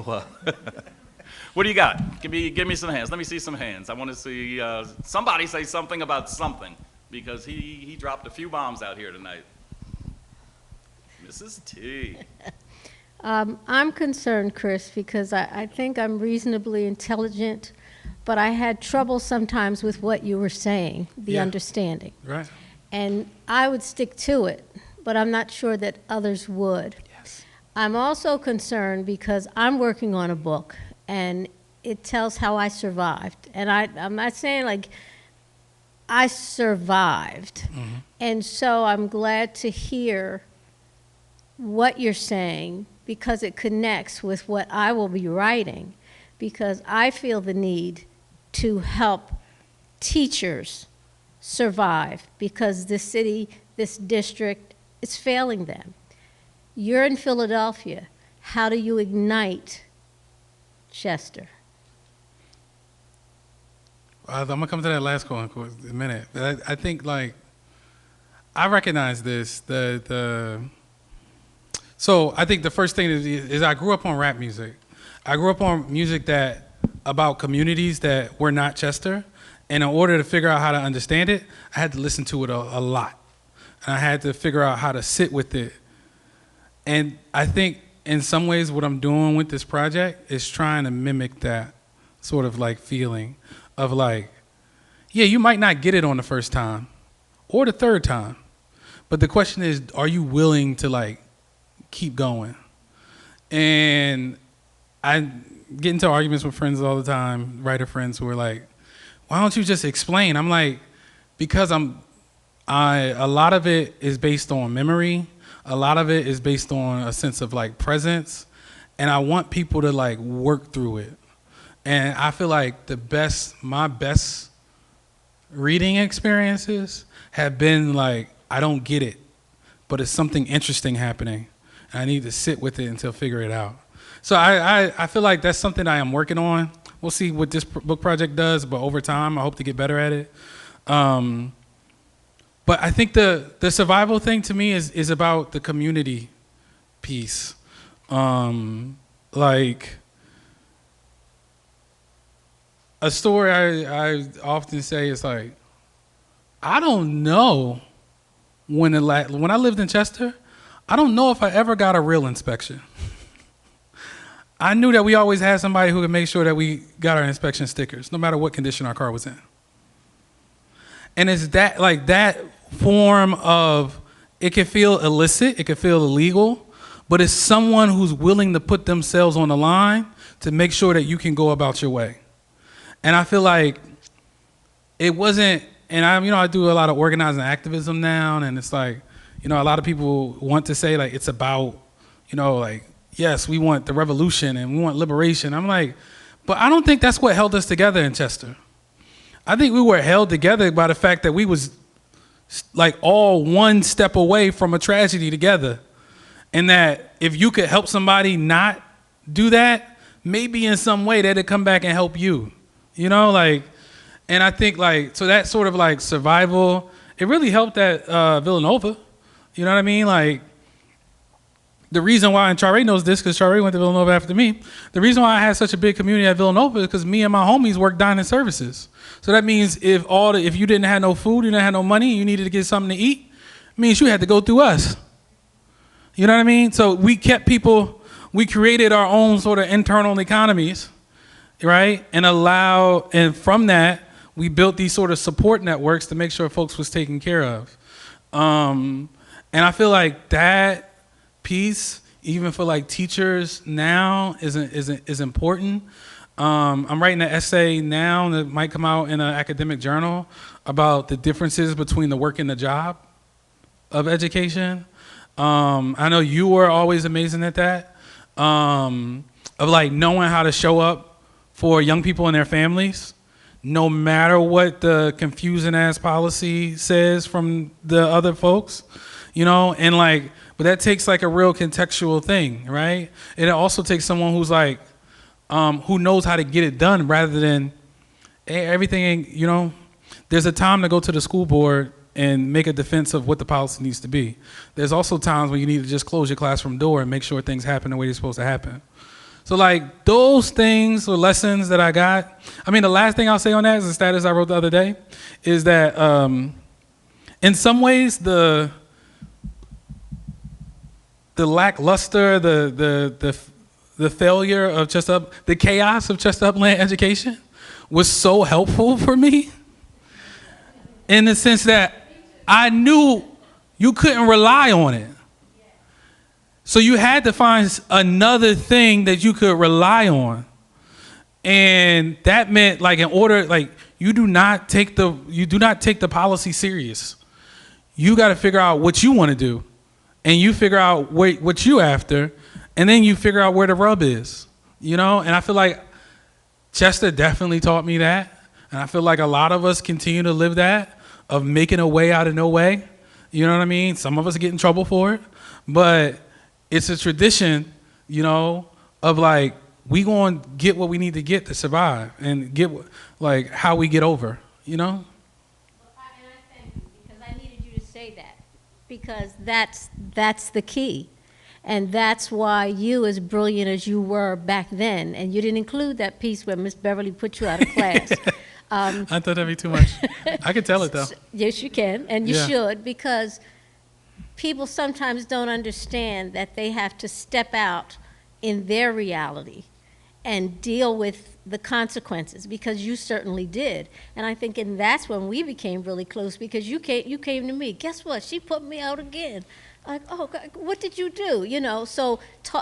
what do you got? Give me some hands. Let me see some hands. I want to see somebody say something about something, because he dropped a few bombs out here tonight. Mrs. T. I'm concerned, Chris, because I think I'm reasonably intelligent, but I had trouble sometimes with what you were saying, the understanding. Right. And I would stick to it, but I'm not sure that others would. Yes. I'm also concerned because I'm working on a book, and it tells how I survived. And I'm not saying like I survived. Mm-hmm. And so I'm glad to hear what you're saying, because it connects with what I will be writing, because I feel the need to help teachers survive, because this city, this district, is failing them. You're in Philadelphia. How do you ignite Chester? I'm going to come to that last one in a minute. But I think, like, I recognize this, so I think the first thing is I grew up on rap music. I grew up on music about communities that were not Chester, and in order to figure out how to understand it, I had to listen to it a lot. And I had to figure out how to sit with it. And I think in some ways what I'm doing with this project is trying to mimic that sort of like feeling of like, yeah, you might not get it on the first time or the third time, but the question is, are you willing to like keep going? And I get into arguments with friends all the time, writer friends, who are like, why don't you just explain? I'm like, because a lot of it is based on memory. A lot of it is based on a sense of like presence. And I want people to like work through it. And I feel like my best reading experiences have been like, I don't get it, but it's something interesting happening. And I need to sit with it until figure it out. So I feel like that's something I am working on. We'll see what this book project does, but over time, I hope to get better at it. But I think the survival thing to me is about the community piece. Like a story I often say is like, I don't know when I lived in Chester, I don't know if I ever got a real inspection. I knew that we always had somebody who could make sure that we got our inspection stickers, no matter what condition our car was in. And it's that, like that form of, it can feel illicit, it can feel illegal, but it's someone who's willing to put themselves on the line to make sure that you can go about your way. And I feel like it wasn't, and I do a lot of organizing activism now, and it's like, a lot of people want to say like it's about, like, yes, we want the revolution and we want liberation. I'm like, but I don't think that's what held us together in Chester. I think we were held together by the fact that we was like all one step away from a tragedy together. And that if you could help somebody not do that, maybe in some way they'd come back and help you. And I think like, so that sort of like survival, it really helped at Villanova. You know what I mean? Like, the reason why, and Charé knows this because Charé went to Villanova after me, the reason why I had such a big community at Villanova is because me and my homies worked dining services. So that means if you didn't have no food, you didn't have no money, you needed to get something to eat, it means you had to go through us. You know what I mean? So we created our own sort of internal economies, right? And from that, we built these sort of support networks to make sure folks was taken care of. And I feel like that piece, even for like teachers now, is important. I'm writing an essay now that might come out in an academic journal about the differences between the work and the job of education. I know you were always amazing at that, of like knowing how to show up for young people and their families, no matter what the confusing ass policy says from the other folks, and like, but that takes like a real contextual thing, right? And it also takes someone who's like, who knows how to get it done rather than everything ain't, there's a time to go to the school board and make a defense of what the policy needs to be. There's also times when you need to just close your classroom door and make sure things happen the way they're supposed to happen. So like those things or lessons that I got, the last thing I'll say on that is the status I wrote the other day, is that in some ways the lackluster, the failure of the chaos of Chester Upland education was so helpful for me in the sense that I knew you couldn't rely on it. So you had to find another thing that you could rely on. And that meant like you do not take the policy serious. You got to figure out what you want to do. And you figure out what you after, and then you figure out where the rub is, And I feel like Chester definitely taught me that, and I feel like a lot of us continue to live that, of making a way out of no way. You know what I mean? Some of us get in trouble for it, but it's a tradition, of like, we going to get what we need to get to survive and get like how we get over, And I thank you because I needed you to say that. Because that's the key. And that's why you, as brilliant as you were back then, and you didn't include that piece where Miss Beverly put you out of class. I thought that'd be too much. I could tell it though. Yes, you can, and you should, because people sometimes don't understand that they have to step out in their reality and deal with the consequences, because you certainly did. And I think that's when we became really close, because you came to me. Guess what? She put me out again. Like, oh, God, what did you do? So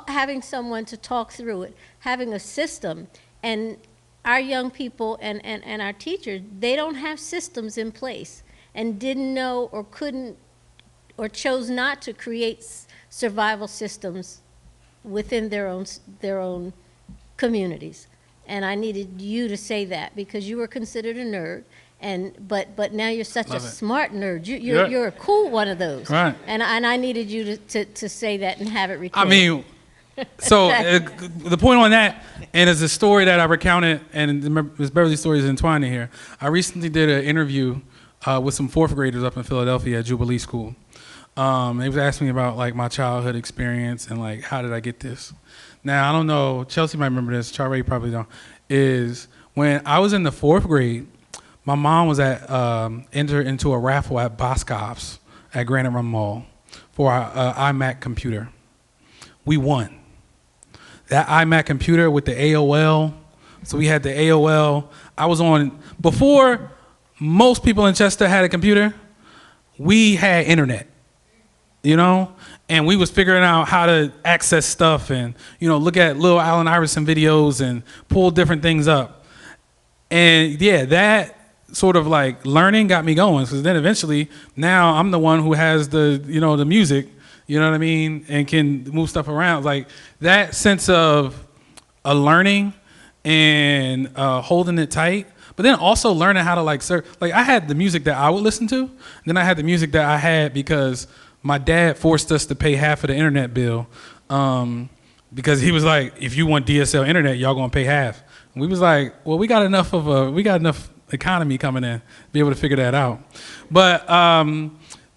having someone to talk through it, having a system, and our young people and our teachers, they don't have systems in place and didn't know or couldn't or chose not to create survival systems within their own communities. And I needed you to say that because you were considered a nerd, but now you're such a smart nerd. You're a cool one of those. Right. And I needed you to say that and have it recorded. So the point on that, and it's a story that I recounted, and Ms. Beverly's story is entwined in here. I recently did an interview with some fourth graders up in Philadelphia at Jubilee School. They was asking me about like my childhood experience and like how did I get this. Now I don't know. Chelsea might remember this. Charlie probably don't. Is when I was in the 4th grade, my mom was entered into a raffle at Boscov's at Granite Run Mall for our iMac computer. We won. That iMac computer with the AOL. So we had the AOL. I was on, before most people in Chester had a computer, we had internet, you know? And we was figuring out how to access stuff and, you know, look at little Allen Iverson videos and pull different things up. And yeah, that sort of like learning got me going. Because then eventually, now I'm the one who has the, you know, the music, you know what I mean? And can move stuff around. Like that sense of a learning and holding it tight, but then also learning how to like serve. Like I had the music that I would listen to, then I had the music that I had because my dad forced us to pay half of the internet bill because he was like, if you want DSL internet, y'all gonna pay half. And we was like, well, we got enough economy coming in to be able to figure that out. But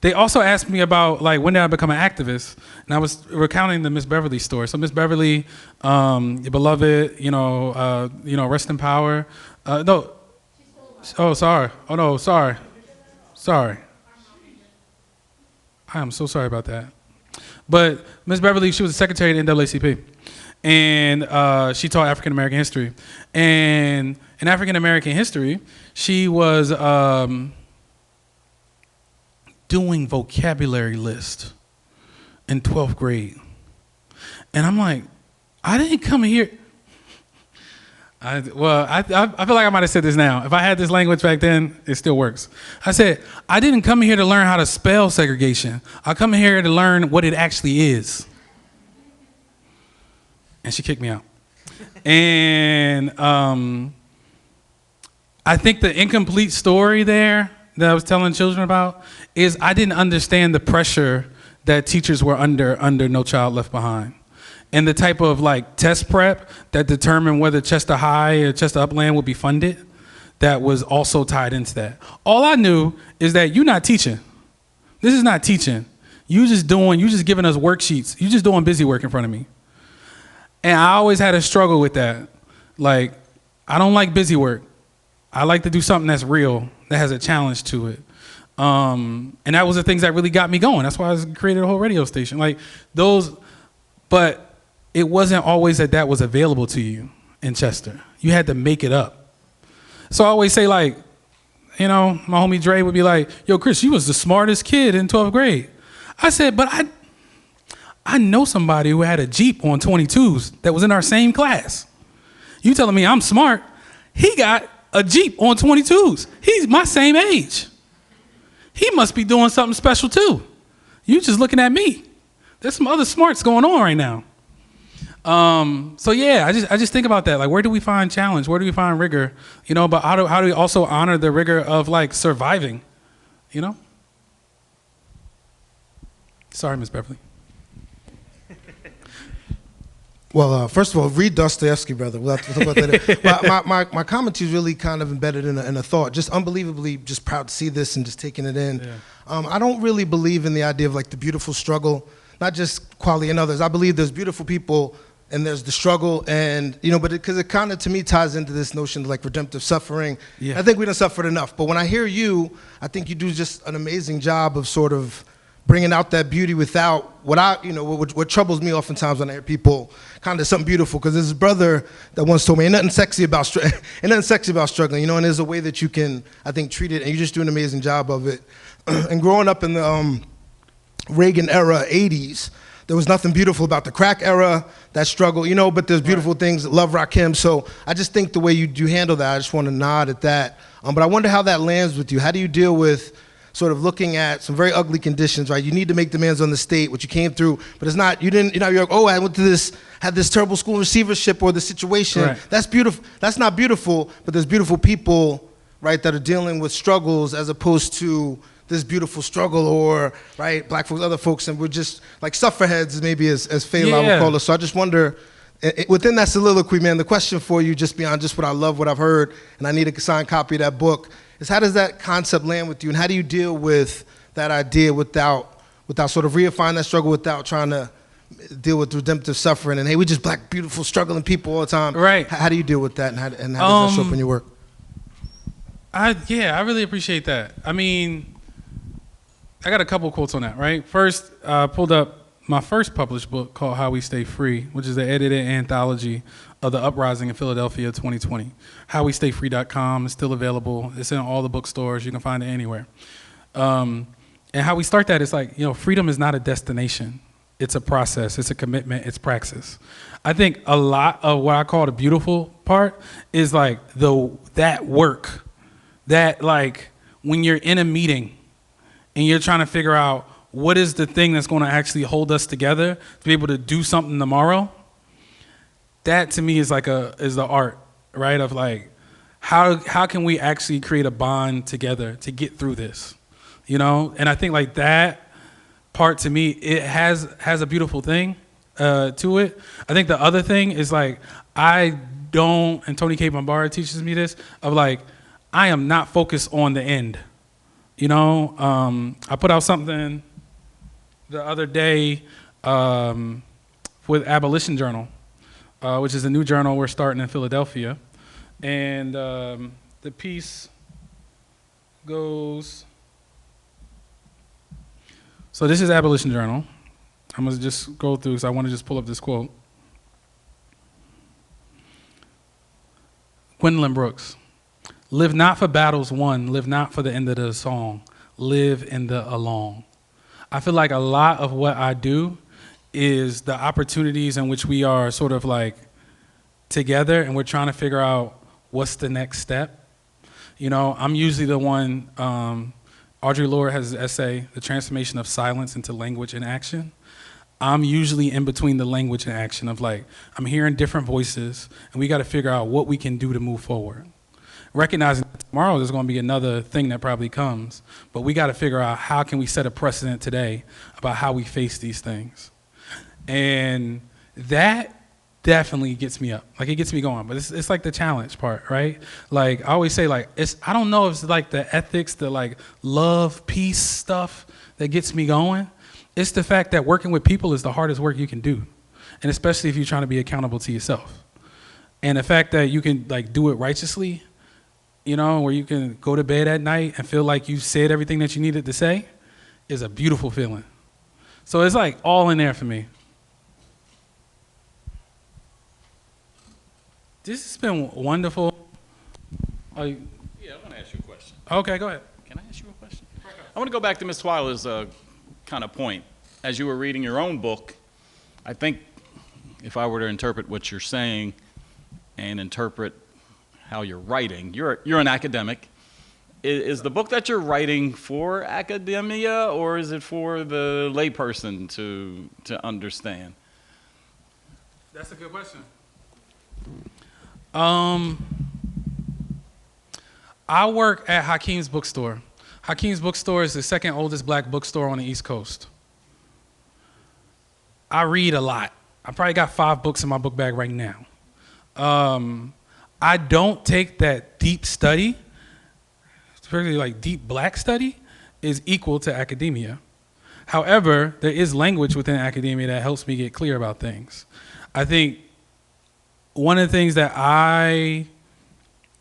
they also asked me about like when did I become an activist, and I was recounting the Miss Beverly story. So Miss Beverly, your beloved, rest in power. No, oh sorry, oh no, sorry. I am so sorry about that. But Miss Beverly, she was the secretary of the NAACP, and she taught African American history. And in African American history, she was doing vocabulary list in 12th grade. And I'm like, I didn't come here. I feel like I might have said this now. If I had this language back then, it still works. I said, I didn't come here to learn how to spell segregation. I come here to learn what it actually is. And she kicked me out. And I think the incomplete story there that I was telling children about is I didn't understand the pressure that teachers were under No Child Left Behind. And the type of like test prep that determined whether Chester High or Chester Upland would be funded, that was also tied into that. All I knew is that you're not teaching. This is not teaching. You just giving us worksheets. You just doing busy work in front of me. And I always had a struggle with that. Like, I don't like busy work. I like to do something that's real, that has a challenge to it. And that was the things that really got me going. That's why I created a whole radio station. Like those, but it wasn't always that was available to you in Chester. You had to make it up. So I always say like, you know, my homie Dre would be like, yo, Chris, you was the smartest kid in 12th grade. I said, but I know somebody who had a Jeep on 22s that was in our same class. You telling me I'm smart? He got a Jeep on 22s. He's my same age. He must be doing something special too. You just looking at me. There's some other smarts going on right now. So yeah, I just think about that. Like, where do we find challenge? Where do we find rigor? You know, but how do we also honor the rigor of like surviving? You know? Sorry, Miss Beverly. Well, first of all, read Dostoevsky, brother. We'll have to talk about that. My commentary is really kind of embedded in a thought. Just unbelievably just proud to see this and just taking it in. Yeah. I don't really believe in the idea of like the beautiful struggle, not just quality and others. I believe there's beautiful people and there's the struggle, and you know, but because it kind of to me ties into this notion of like redemptive suffering. Yeah. I think we done suffered enough. But when I hear you, I think you do just an amazing job of sort of bringing out that beauty without what troubles me oftentimes when I hear people kind of something beautiful, because there's a brother that once told me, ain't nothing sexy about struggling, you know, and there's a way that you can, I think, treat it, and you just do an amazing job of it. And growing up in the Reagan era, 80s, there was nothing beautiful about the crack era, that struggle, you know, but there's beautiful things, love Rakim. So I just think the way you handle that, I just want to nod at that. But I wonder how that lands with you. How do you deal with sort of looking at some very ugly conditions, right? You need to make demands on the state, which you came through, but it's not, you're like, oh, I went to had this terrible school receivership or the situation. Right. That's beautiful. That's not beautiful, but there's beautiful people, right, that are dealing with struggles as opposed to this beautiful struggle, or, right, black folks, other folks, and we're just like sufferheads, maybe as Fela would call us. So I just wonder, within that soliloquy, man, the question for you, just beyond just what I love, what I've heard, and I need a signed copy of that book, is how does that concept land with you, and how do you deal with that idea without without sort of reifying that struggle, without trying to deal with redemptive suffering and, hey, we just black, beautiful, struggling people all the time. Right. How do you deal with that, and how does that show up in your work? I really appreciate that. I mean, I got a couple quotes on that, right? First, I pulled up my first published book called How We Stay Free, which is the edited anthology of the uprising in Philadelphia 2020. HowWeStayFree.com is still available. It's in all the bookstores. You can find it anywhere. And how we start that is like, freedom is not a destination. It's a process. It's a commitment. It's praxis. I think a lot of what I call the beautiful part is like that work, that like when you're in a meeting and you're trying to figure out what is the thing that's going to actually hold us together to be able to do something tomorrow. That to me is like is the art, right? Of like, how can we actually create a bond together to get through this, And I think like that part to me, it has a beautiful thing to it. I think the other thing is like, and Tony K. Bombara teaches me this, of like, I am not focused on the end. I put out something the other day with Abolition Journal, which is a new journal we're starting in Philadelphia. And the piece goes, so this is Abolition Journal. I'm going to just go through because I want to just pull up this quote. Gwendolyn Brooks. Live not for battles won, live not for the end of the song, live in the along. I feel like a lot of what I do is the opportunities in which we are sort of like together and we're trying to figure out what's the next step. I'm usually the one, Audre Lorde has an essay, The Transformation of Silence into Language and Action. I'm usually in between the language and action of like, I'm hearing different voices and we got to figure out what we can do to move forward. Recognizing that tomorrow there's going to be another thing that probably comes, but we got to figure out how can we set a precedent today about how we face these things. And that definitely gets me up. Like it gets me going, but it's like the challenge part, right? Like I always say like, I don't know if it's like the ethics, the like love, peace stuff that gets me going. It's the fact that working with people is the hardest work you can do. And especially if you're trying to be accountable to yourself. And the fact that you can like do it righteously, where you can go to bed at night and feel like you said everything that you needed to say is a beautiful feeling. So it's like all in there for me. This has been wonderful. Yeah, I want to ask you a question. Okay, go ahead. Can I ask you a question? I want to go back to Ms. Twyla's kind of point. As you were reading your own book, I think if I were to interpret what you're saying and interpret how you're writing, you're an academic. Is the book that you're writing for academia, or is it for the layperson to understand? That's a good question. I work at Hakeem's Bookstore. Hakeem's Bookstore is the second oldest black bookstore on the East Coast. I read a lot. I probably got 5 books in my book bag right now. I don't take that deep study, particularly like deep black study, is equal to academia. However, there is language within academia that helps me get clear about things. I think one of the things that I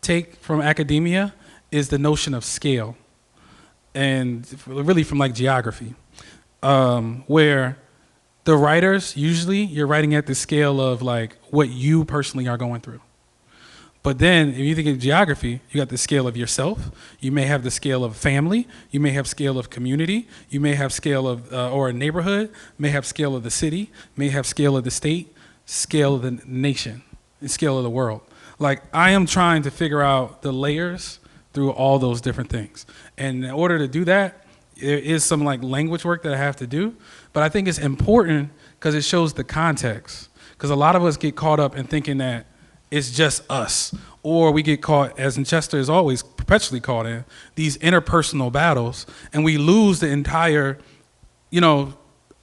take from academia is the notion of scale, and really from like geography, where the writers, usually you're writing at the scale of like what you personally are going through. But then if you think of geography, you got the scale of yourself. You may have the scale of family. You may have scale of community. You may have scale of, or a neighborhood, may have scale of the city, may have scale of the state, scale of the nation, and scale of the world. Like I am trying to figure out the layers through all those different things. And in order to do that, there is some like language work that I have to do, but I think it's important because it shows the context. Because a lot of us get caught up in thinking that it's just us, or we get caught, as Chester is always perpetually caught in, these interpersonal battles, and we lose the entire,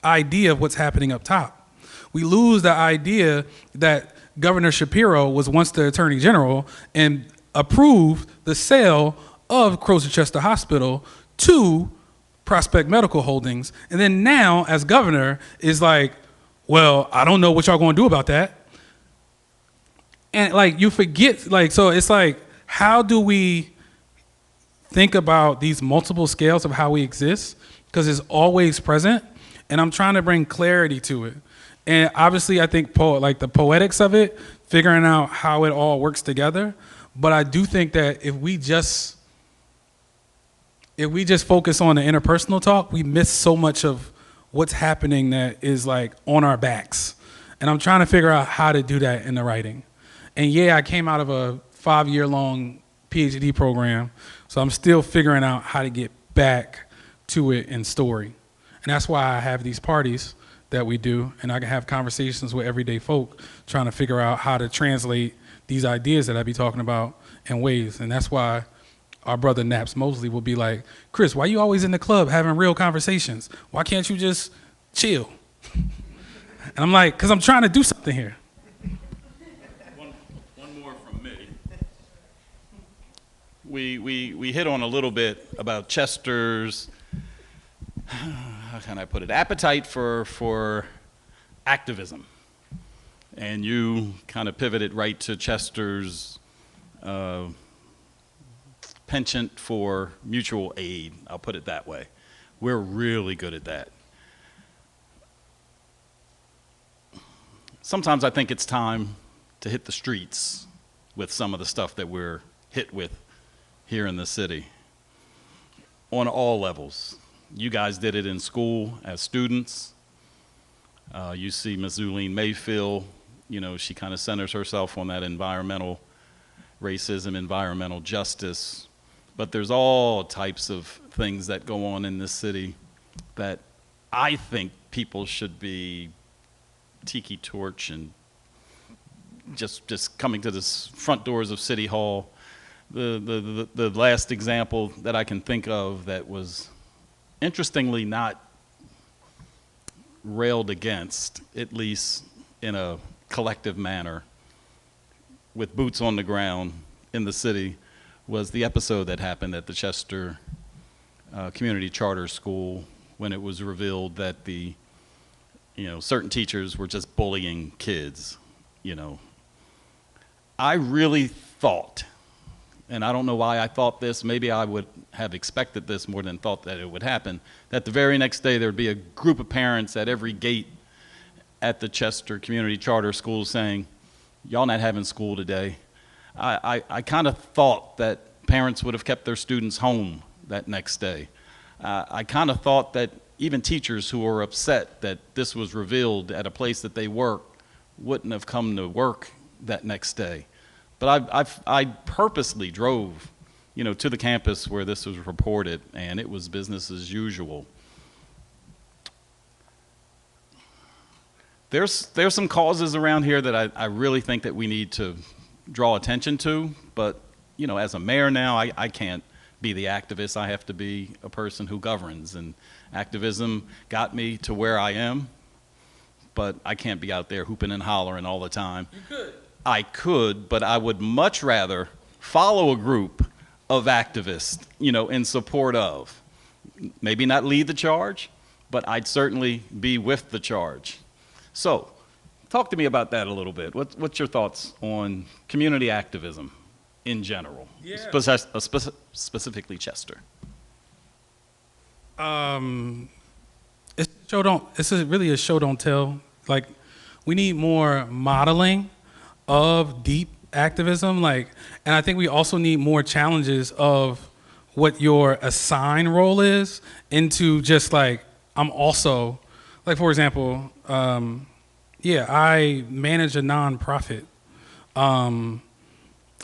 idea of what's happening up top. We lose the idea that Governor Shapiro was once the Attorney General and approved the sale of Crozer Chester Hospital to Prospect Medical Holdings. And then now, as governor, is like, well, I don't know what y'all going to do about that. And like you forget, like, so it's like, how do we think about these multiple scales of how we exist? Because it's always present, and I'm trying to bring clarity to it. And obviously, I think like the poetics of it, figuring out how it all works together. But I do think that if we just focus on the interpersonal talk, we miss so much of what's happening that is like on our backs. And I'm trying to figure out how to do that in the writing. And yeah, I came out of a 5-year-long PhD program, so I'm still figuring out how to get back to it in story. And that's why I have these parties that we do, and I can have conversations with everyday folk trying to figure out how to translate these ideas that I be talking about in ways. And that's why our brother Naps Mosley will be like, Chris, why you always in the club having real conversations? Why can't you just chill? And I'm like, because I'm trying to do something here. One more from me. We hit on a little bit about Chester's, how can I put it, appetite for activism. And you kind of pivoted right to Chester's penchant for mutual aid, I'll put it that way. We're really good at that. Sometimes I think it's time to hit the streets with some of the stuff that we're hit with here in the city on all levels. You guys did it in school as students. You see Ms. Zuline Mayfield, you know, she kind of centers herself on that environmental racism, environmental justice. But there's all types of things that go on in this city that I think people should be tiki torch and just coming to the front doors of City Hall. The last example that I can think of that was interestingly not railed against, at least in a collective manner, with boots on the ground in the city, was the episode that happened at the Chester Community Charter School when it was revealed that certain teachers were just bullying kids, you know. I really thought, and I don't know why I thought this, maybe I would have expected this more than thought that it would happen, that the very next day there would be a group of parents at every gate at the Chester Community Charter School saying, y'all not having school today. I kind of thought that parents would have kept their students home that next day. I kind of thought that even teachers who were upset that this was revealed at a place that they work wouldn't have come to work that next day. But I purposely drove, to the campus where this was reported, and it was business as usual. There's some causes around here that I really think that we need to draw attention to, but as a mayor now, I can't be the activist. I have to be a person who governs, and activism got me to where I am, but I can't be out there hooping and hollering all the time. You could. I could, but I would much rather follow a group of activists, in support of. Maybe not lead the charge, but I'd certainly be with the charge. So, talk to me about that a little bit. What's your thoughts on community activism in general, specifically Chester? It's really a show don't tell. Like, we need more modeling of deep activism, and I think we also need more challenges of what your assigned role is into just I'm also, for example, I manage a nonprofit. Am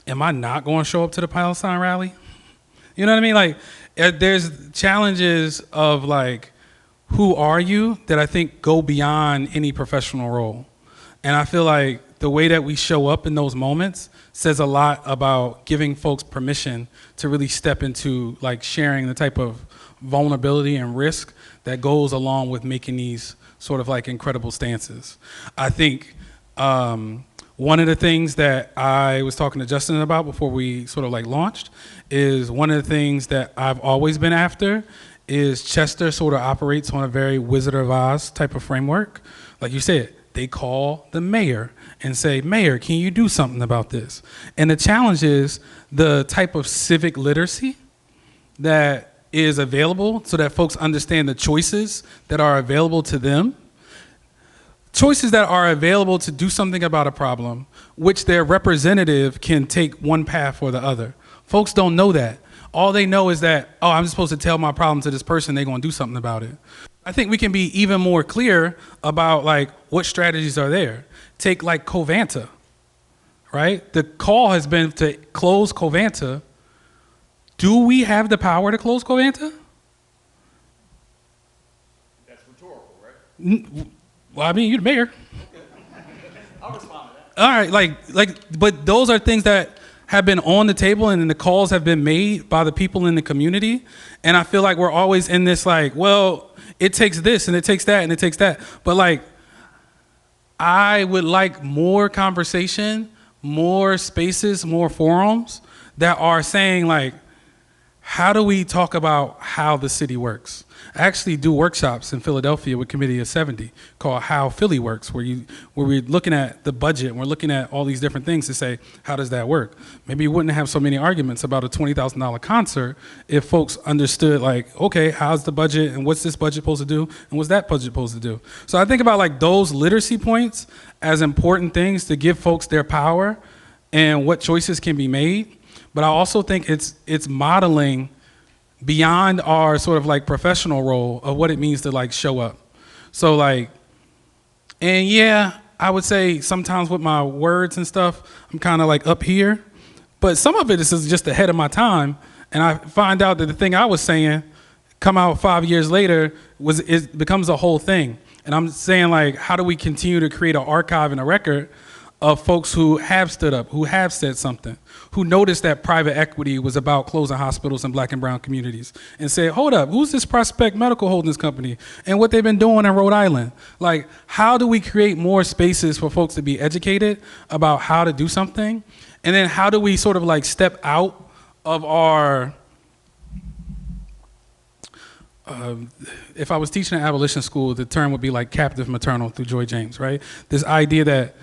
I not going to show up to the Palestine rally? You know what I mean? There's challenges of who are you that I think go beyond any professional role. And I feel like the way that we show up in those moments says a lot about giving folks permission to really step into sharing the type of vulnerability and risk that goes along with making these sort of incredible stances. I think one of the things that I was talking to Justin about before we sort of launched is one of the things that I've always been after is Chester sort of operates on a very Wizard of Oz type of framework. Like you said, they call the mayor and say, Mayor, can you do something about this? And the challenge is the type of civic literacy that is available so that folks understand the choices that are available to them. Choices that are available to do something about a problem, which their representative can take one path or the other. Folks don't know that. All they know is that, oh, I'm supposed to tell my problem to this person, they're gonna do something about it. I think we can be even more clear about like what strategies are there. Take like Covanta, right? The call has been to close Covanta. Do we have the power to close Covanta? That's rhetorical, right? Well, I mean, you're the mayor. Okay. I'll respond to that. All right, but those are things that have been on the table and the calls have been made by the people in the community. And I feel like we're always in this like, well, it takes this and it takes that and it takes that. But like, I would like more conversation, more spaces, more forums that are saying like, how do we talk about how the city works? I actually do workshops in Philadelphia with Committee of 70 called How Philly Works, where we're looking at the budget and we're looking at all these different things to say, how does that work? Maybe you wouldn't have so many arguments about a $20,000 concert if folks understood like, okay, how's the budget and what's this budget supposed to do and what's that budget supposed to do? So I think about like those literacy points as important things to give folks their power and what choices can be made. But I also think it's modeling beyond our sort of like professional role of what it means to like show up. So like, and yeah, I would say sometimes with my words and stuff, I'm kind of like up here, but some of it is just ahead of my time. And I find out that the thing I was saying come out 5 years later it becomes a whole thing. And I'm saying like, how do we continue to create an archive and a record of folks who have stood up, who have said something, who noticed that private equity was about closing hospitals in black and brown communities and said, hold up, who's this Prospect Medical Holdings Company and what they've been doing in Rhode Island? Like, how do we create more spaces for folks to be educated about how to do something? And then how do we sort of like step out of our, if I was teaching an abolition school, the term would be like captive maternal through Joy James, right? This idea that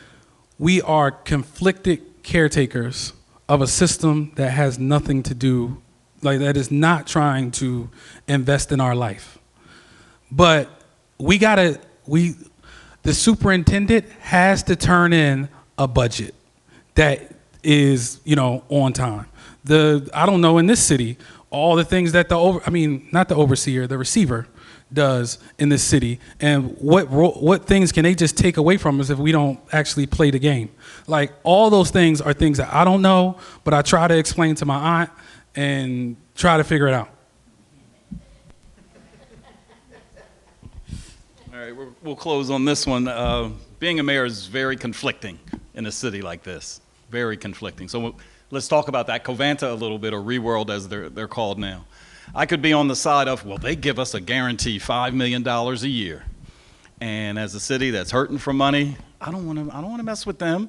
we are conflicted caretakers of a system that has nothing to do, like that is not trying to invest in our life. But the superintendent has to turn in a budget that is, on time. I don't know in this city, all the things that not the overseer, the receiver does in this city, and what things can they just take away from us if we don't actually play the game? Like all those things are things that I don't know, but I try to explain to my aunt and try to figure it out. All right, we'll close on this one. Being a mayor is very conflicting in a city like this, very conflicting. So let's talk about that Covanta a little bit, or Reworld as they're called now. I could be on the side of, well, they give us a guarantee $5 million a year. And as a city that's hurting for money, I don't want to mess with them.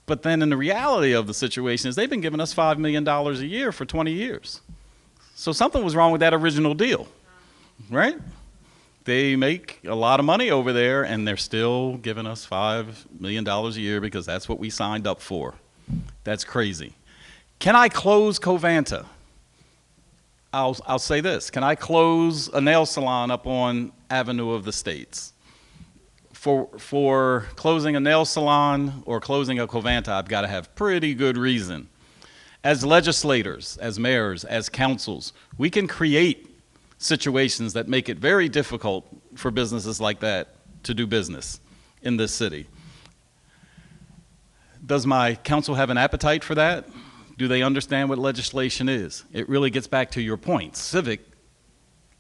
But then in the reality of the situation is they've been giving us $5 million a year for 20 years. So something was wrong with that original deal, right? They make a lot of money over there and they're still giving us $5 million a year because that's what we signed up for. That's crazy. Can I close Covanta? I'll say this. Can I close a nail salon up on Avenue of the States? For closing a nail salon or closing a Covanta, I've got to have pretty good reason. As legislators, as mayors, as councils, we can create situations that make it very difficult for businesses like that to do business in this city. Does my council have an appetite for that? Do they understand what legislation is? It really gets back to your point, civic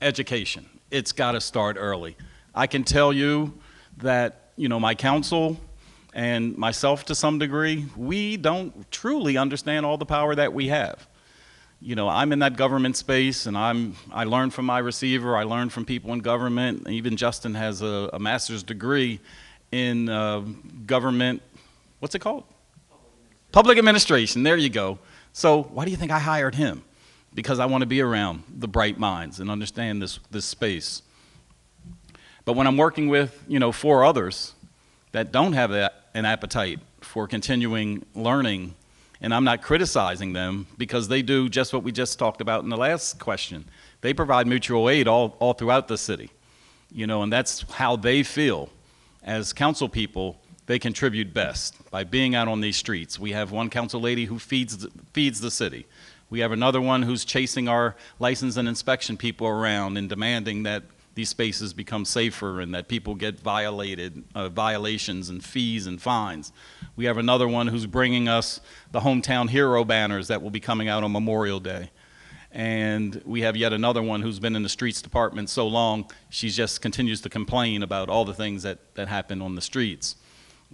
education. It's got to start early. I can tell you that, my council and myself to some degree, we don't truly understand all the power that we have. I'm in that government space and I learn from my receiver, I learn from people in government. Even Justin has a master's degree in government, what's it called? Public administration, there you go. So why do you think I hired him? because I want to be around the bright minds and understand this space. But when I'm working with, 4 others that don't have an appetite for continuing learning, and I'm not criticizing them because they do just what we just talked about in the last question. They provide mutual aid all throughout the city, and that's how they feel as council people. They contribute best by being out on these streets. We have one council lady who feeds the city. We have another one who's chasing our license and inspection people around and demanding that these spaces become safer and that people get violations and fees and fines. We have another one who's bringing us the Hometown Hero banners that will be coming out on Memorial Day. And we have yet another one who's been in the streets department so long, she just continues to complain about all the things that happen on the streets.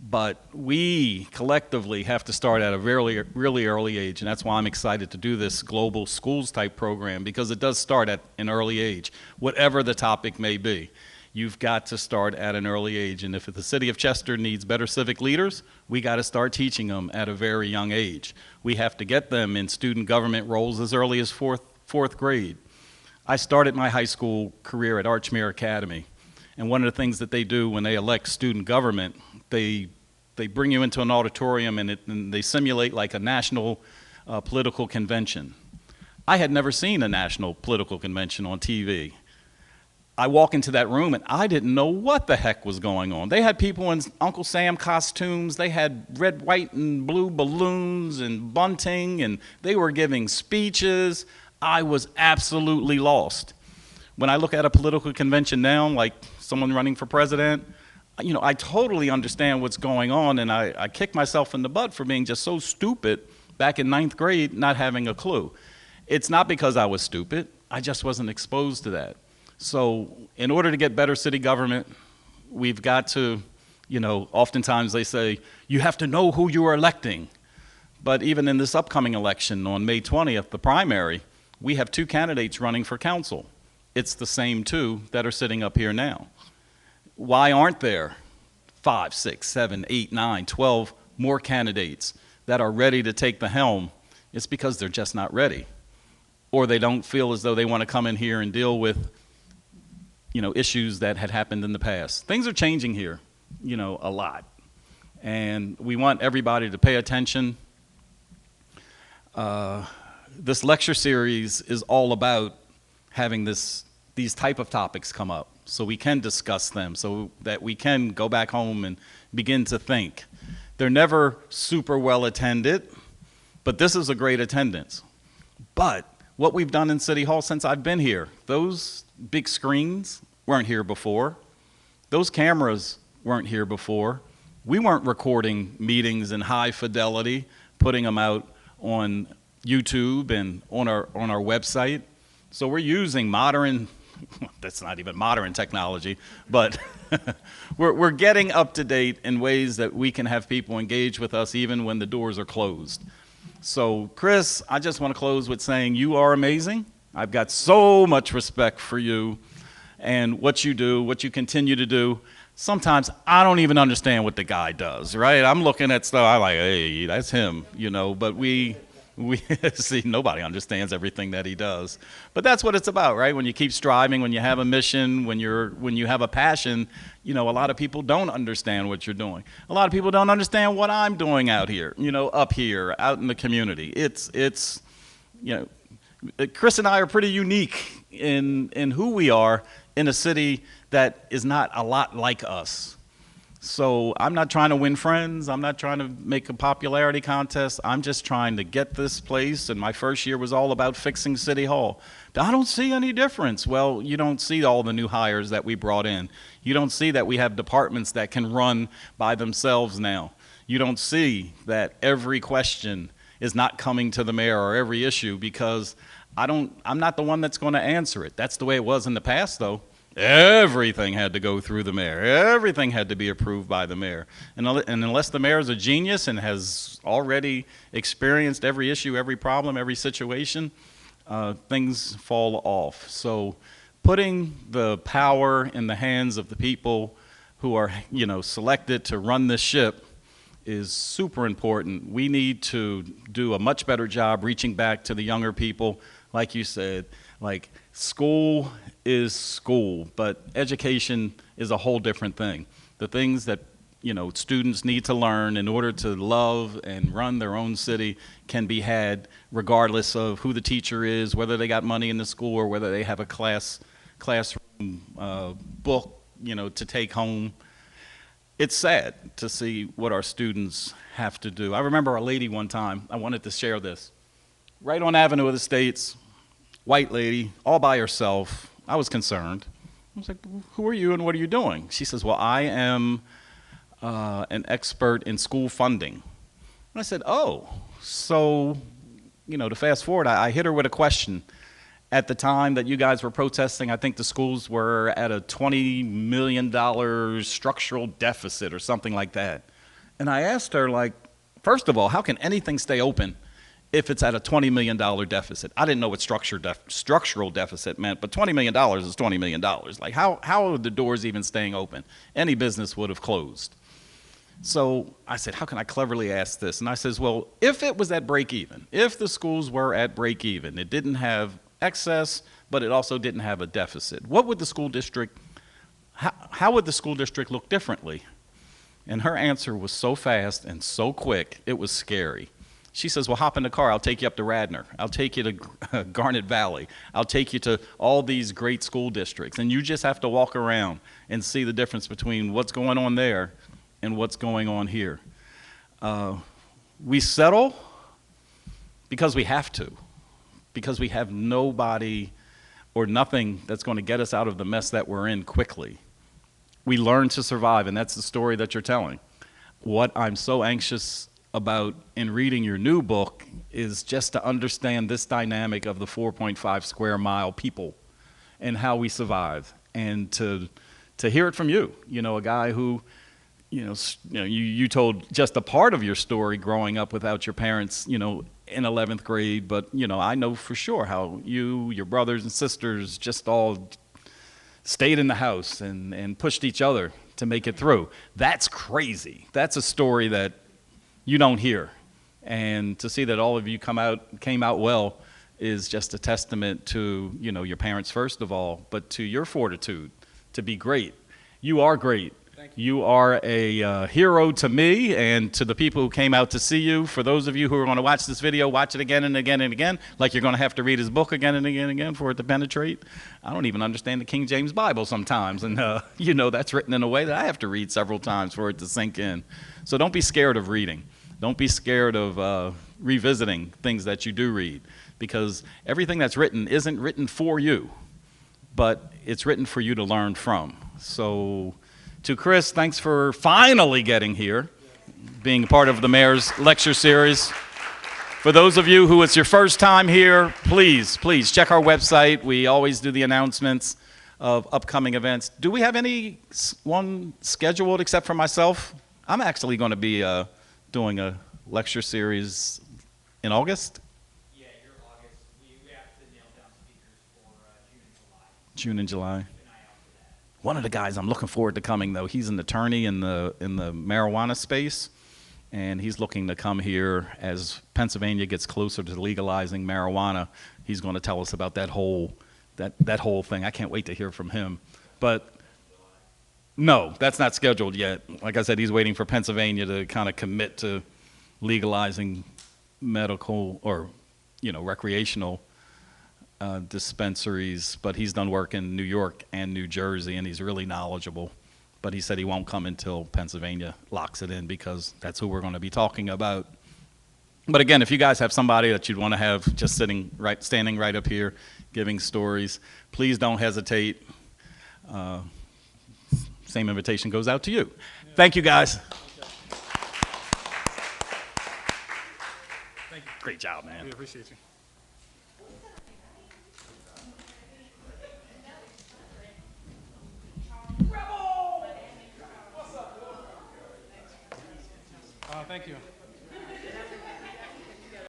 But we collectively have to start at a really early age, and that's why I'm excited to do this global schools type program, because it does start at an early age, whatever the topic may be. You've got to start at an early age, and if the city of Chester needs better civic leaders, we got to start teaching them at a very young age. We have to get them in student government roles as early as fourth grade. I started my high school career at Archmere Academy, and one of the things that they do when they elect student government, they bring you into an auditorium and they simulate like a national political convention. I had never seen a national political convention on TV. I walk into that room and I didn't know what the heck was going on. They had people in Uncle Sam costumes, they had red, white, and blue balloons and bunting, and they were giving speeches. I was absolutely lost. When I look at a political convention now, like someone running for president, I totally understand what's going on, and I kick myself in the butt for being just so stupid back in 9th grade, not having a clue. It's not because I was stupid, I just wasn't exposed to that. So in order to get better city government, we've got to, oftentimes they say, you have to know who you are electing. But even in this upcoming election on May 20th, the primary, we have 2 candidates running for council. It's the same 2 that are sitting up here now. Why aren't there 5, 6, 7, 8, 9, 12 more candidates that are ready to take the helm? It's because they're just not ready. Or they don't feel as though they want to come in here and deal with, issues that had happened in the past. Things are changing here, a lot. And we want everybody to pay attention. This lecture series is all about having these type of topics come up so we can discuss them, so that we can go back home and begin to think. They're never super well attended, but this is a great attendance. But what we've done in City Hall since I've been here, those big screens weren't here before. Those cameras weren't here before. We weren't recording meetings in high fidelity, putting them out on YouTube and on our website. So we're using modern, that's not even modern technology, but we're getting up to date in ways that we can have people engage with us even when the doors are closed. So Chris, I just want to close with saying you are amazing. I've got so much respect for you and what you do, what you continue to do. Sometimes I don't even understand what the guy does, right? I'm looking at stuff, I'm like, hey, that's him, but we see, nobody understands everything that he does. But that's what it's about, right? When you keep striving, when you have a mission, when you have a passion, a lot of people don't understand what you're doing. A lot of people don't understand what I'm doing out here, up here, out in the community. It's Chris and I are pretty unique in who we are in a city that is not a lot like us. So I'm not trying to win friends. I'm not trying to make a popularity contest. I'm just trying to get this place. And my first year was all about fixing City Hall. I don't see any difference. Well, you don't see all the new hires that we brought in. You don't see that we have departments that can run by themselves now. You don't see that every question is not coming to the mayor or every issue, because I'm not the one that's going to answer it. That's the way it was in the past, though. Everything had to go through the mayor. Everything had to be approved by the mayor. And unless the mayor is a genius and has already experienced every issue, every problem, every situation, things fall off. So putting the power in the hands of the people who are, selected to run this ship is super important. We need to do a much better job reaching back to the younger people, like you said, like school is school, but education is a whole different thing. The things that, you know, students need to learn in order to love and run their own city can be had regardless of who the teacher is, whether they got money in the school or whether they have a classroom book, you know, to take home. It's sad to see what our students have to do. I remember a lady one time, I wanted to share this. Right on Avenue of the States, white lady, all by herself. I was concerned. I was like, who are you and what are you doing? She says, well, I am an expert in school funding. And I said, oh, so, you know, to fast forward, I hit her with a question. At the time that you guys were protesting, I think the schools were at a $20 million structural deficit or something like that. And I asked her, like, first of all, how can anything stay open if it's at a $20 million deficit? I didn't know what structural deficit meant, but $20 million is $20 million. Like, how are the doors even staying open? Any business would have closed. So I said, how can I cleverly ask this? And I says, well, if it was at break even, if the schools were at break even, it didn't have excess, but it also didn't have a deficit, what would the school district, how would the school district look differently? And her answer was so fast and so quick, it was scary. She says, well, hop in the car, I'll take you up to Radnor, I'll take you to Garnet Valley, I'll take you to all these great school districts, and you just have to walk around and see the difference between what's going on there and what's going on here. We settle because we have to, because we have nobody or nothing that's going to get us out of the mess that we're in quickly. We learn to survive, and that's the story that you're telling. What I'm so anxious about in reading your new book is just to understand this dynamic of the 4.5 square mile people and how we survive, and to hear it from you, you know, a guy who, you told just a part of your story growing up without your parents, you know, in 11th grade, but, you know, I know for sure how you, your brothers and sisters just all stayed in the house and pushed each other to make it through. That's crazy. That's a story that you don't hear. And to see that all of you came out well is just a testament to, you know, your parents first of all, but to your fortitude to be great. You are great. You are a hero to me and to the people who came out to see you. For those of you who are going to watch this video, watch it again and again and again, like you're going to have to read his book again and again and again for it to penetrate. I don't even understand the King James Bible sometimes, and you know, that's written in a way that I have to read several times for it to sink in. So don't be scared of reading. Don't be scared of revisiting things that you do read, because everything that's written isn't written for you, but it's written for you to learn from. So to Chris, thanks for finally getting here, being part of the mayor's lecture series. For those of you who it's your first time here, please check our website. We always do the announcements of upcoming events. Do we have one scheduled except for myself? I'm actually going to be doing a lecture series in August. Yeah, you're August. We have to nail down speakers for June and July. June and July. Keep an eye out for that. One of the guys I'm looking forward to coming, though, he's an attorney in the marijuana space, and he's looking to come here as Pennsylvania gets closer to legalizing marijuana. He's going to tell us about that whole thing. I can't wait to hear from him. But no, that's not scheduled yet. Like I said, he's waiting for Pennsylvania to kind of commit to legalizing medical or, you know, recreational dispensaries, but he's done work in New York and New Jersey, and he's really knowledgeable. But he said he won't come until Pennsylvania locks it in, because that's who we're going to be talking about. But again, if you guys have somebody that you'd want to have just standing right up here giving stories, please don't hesitate. Same invitation goes out to you. Thank you, guys. Thank you. Great job, man. We appreciate you. Thank you.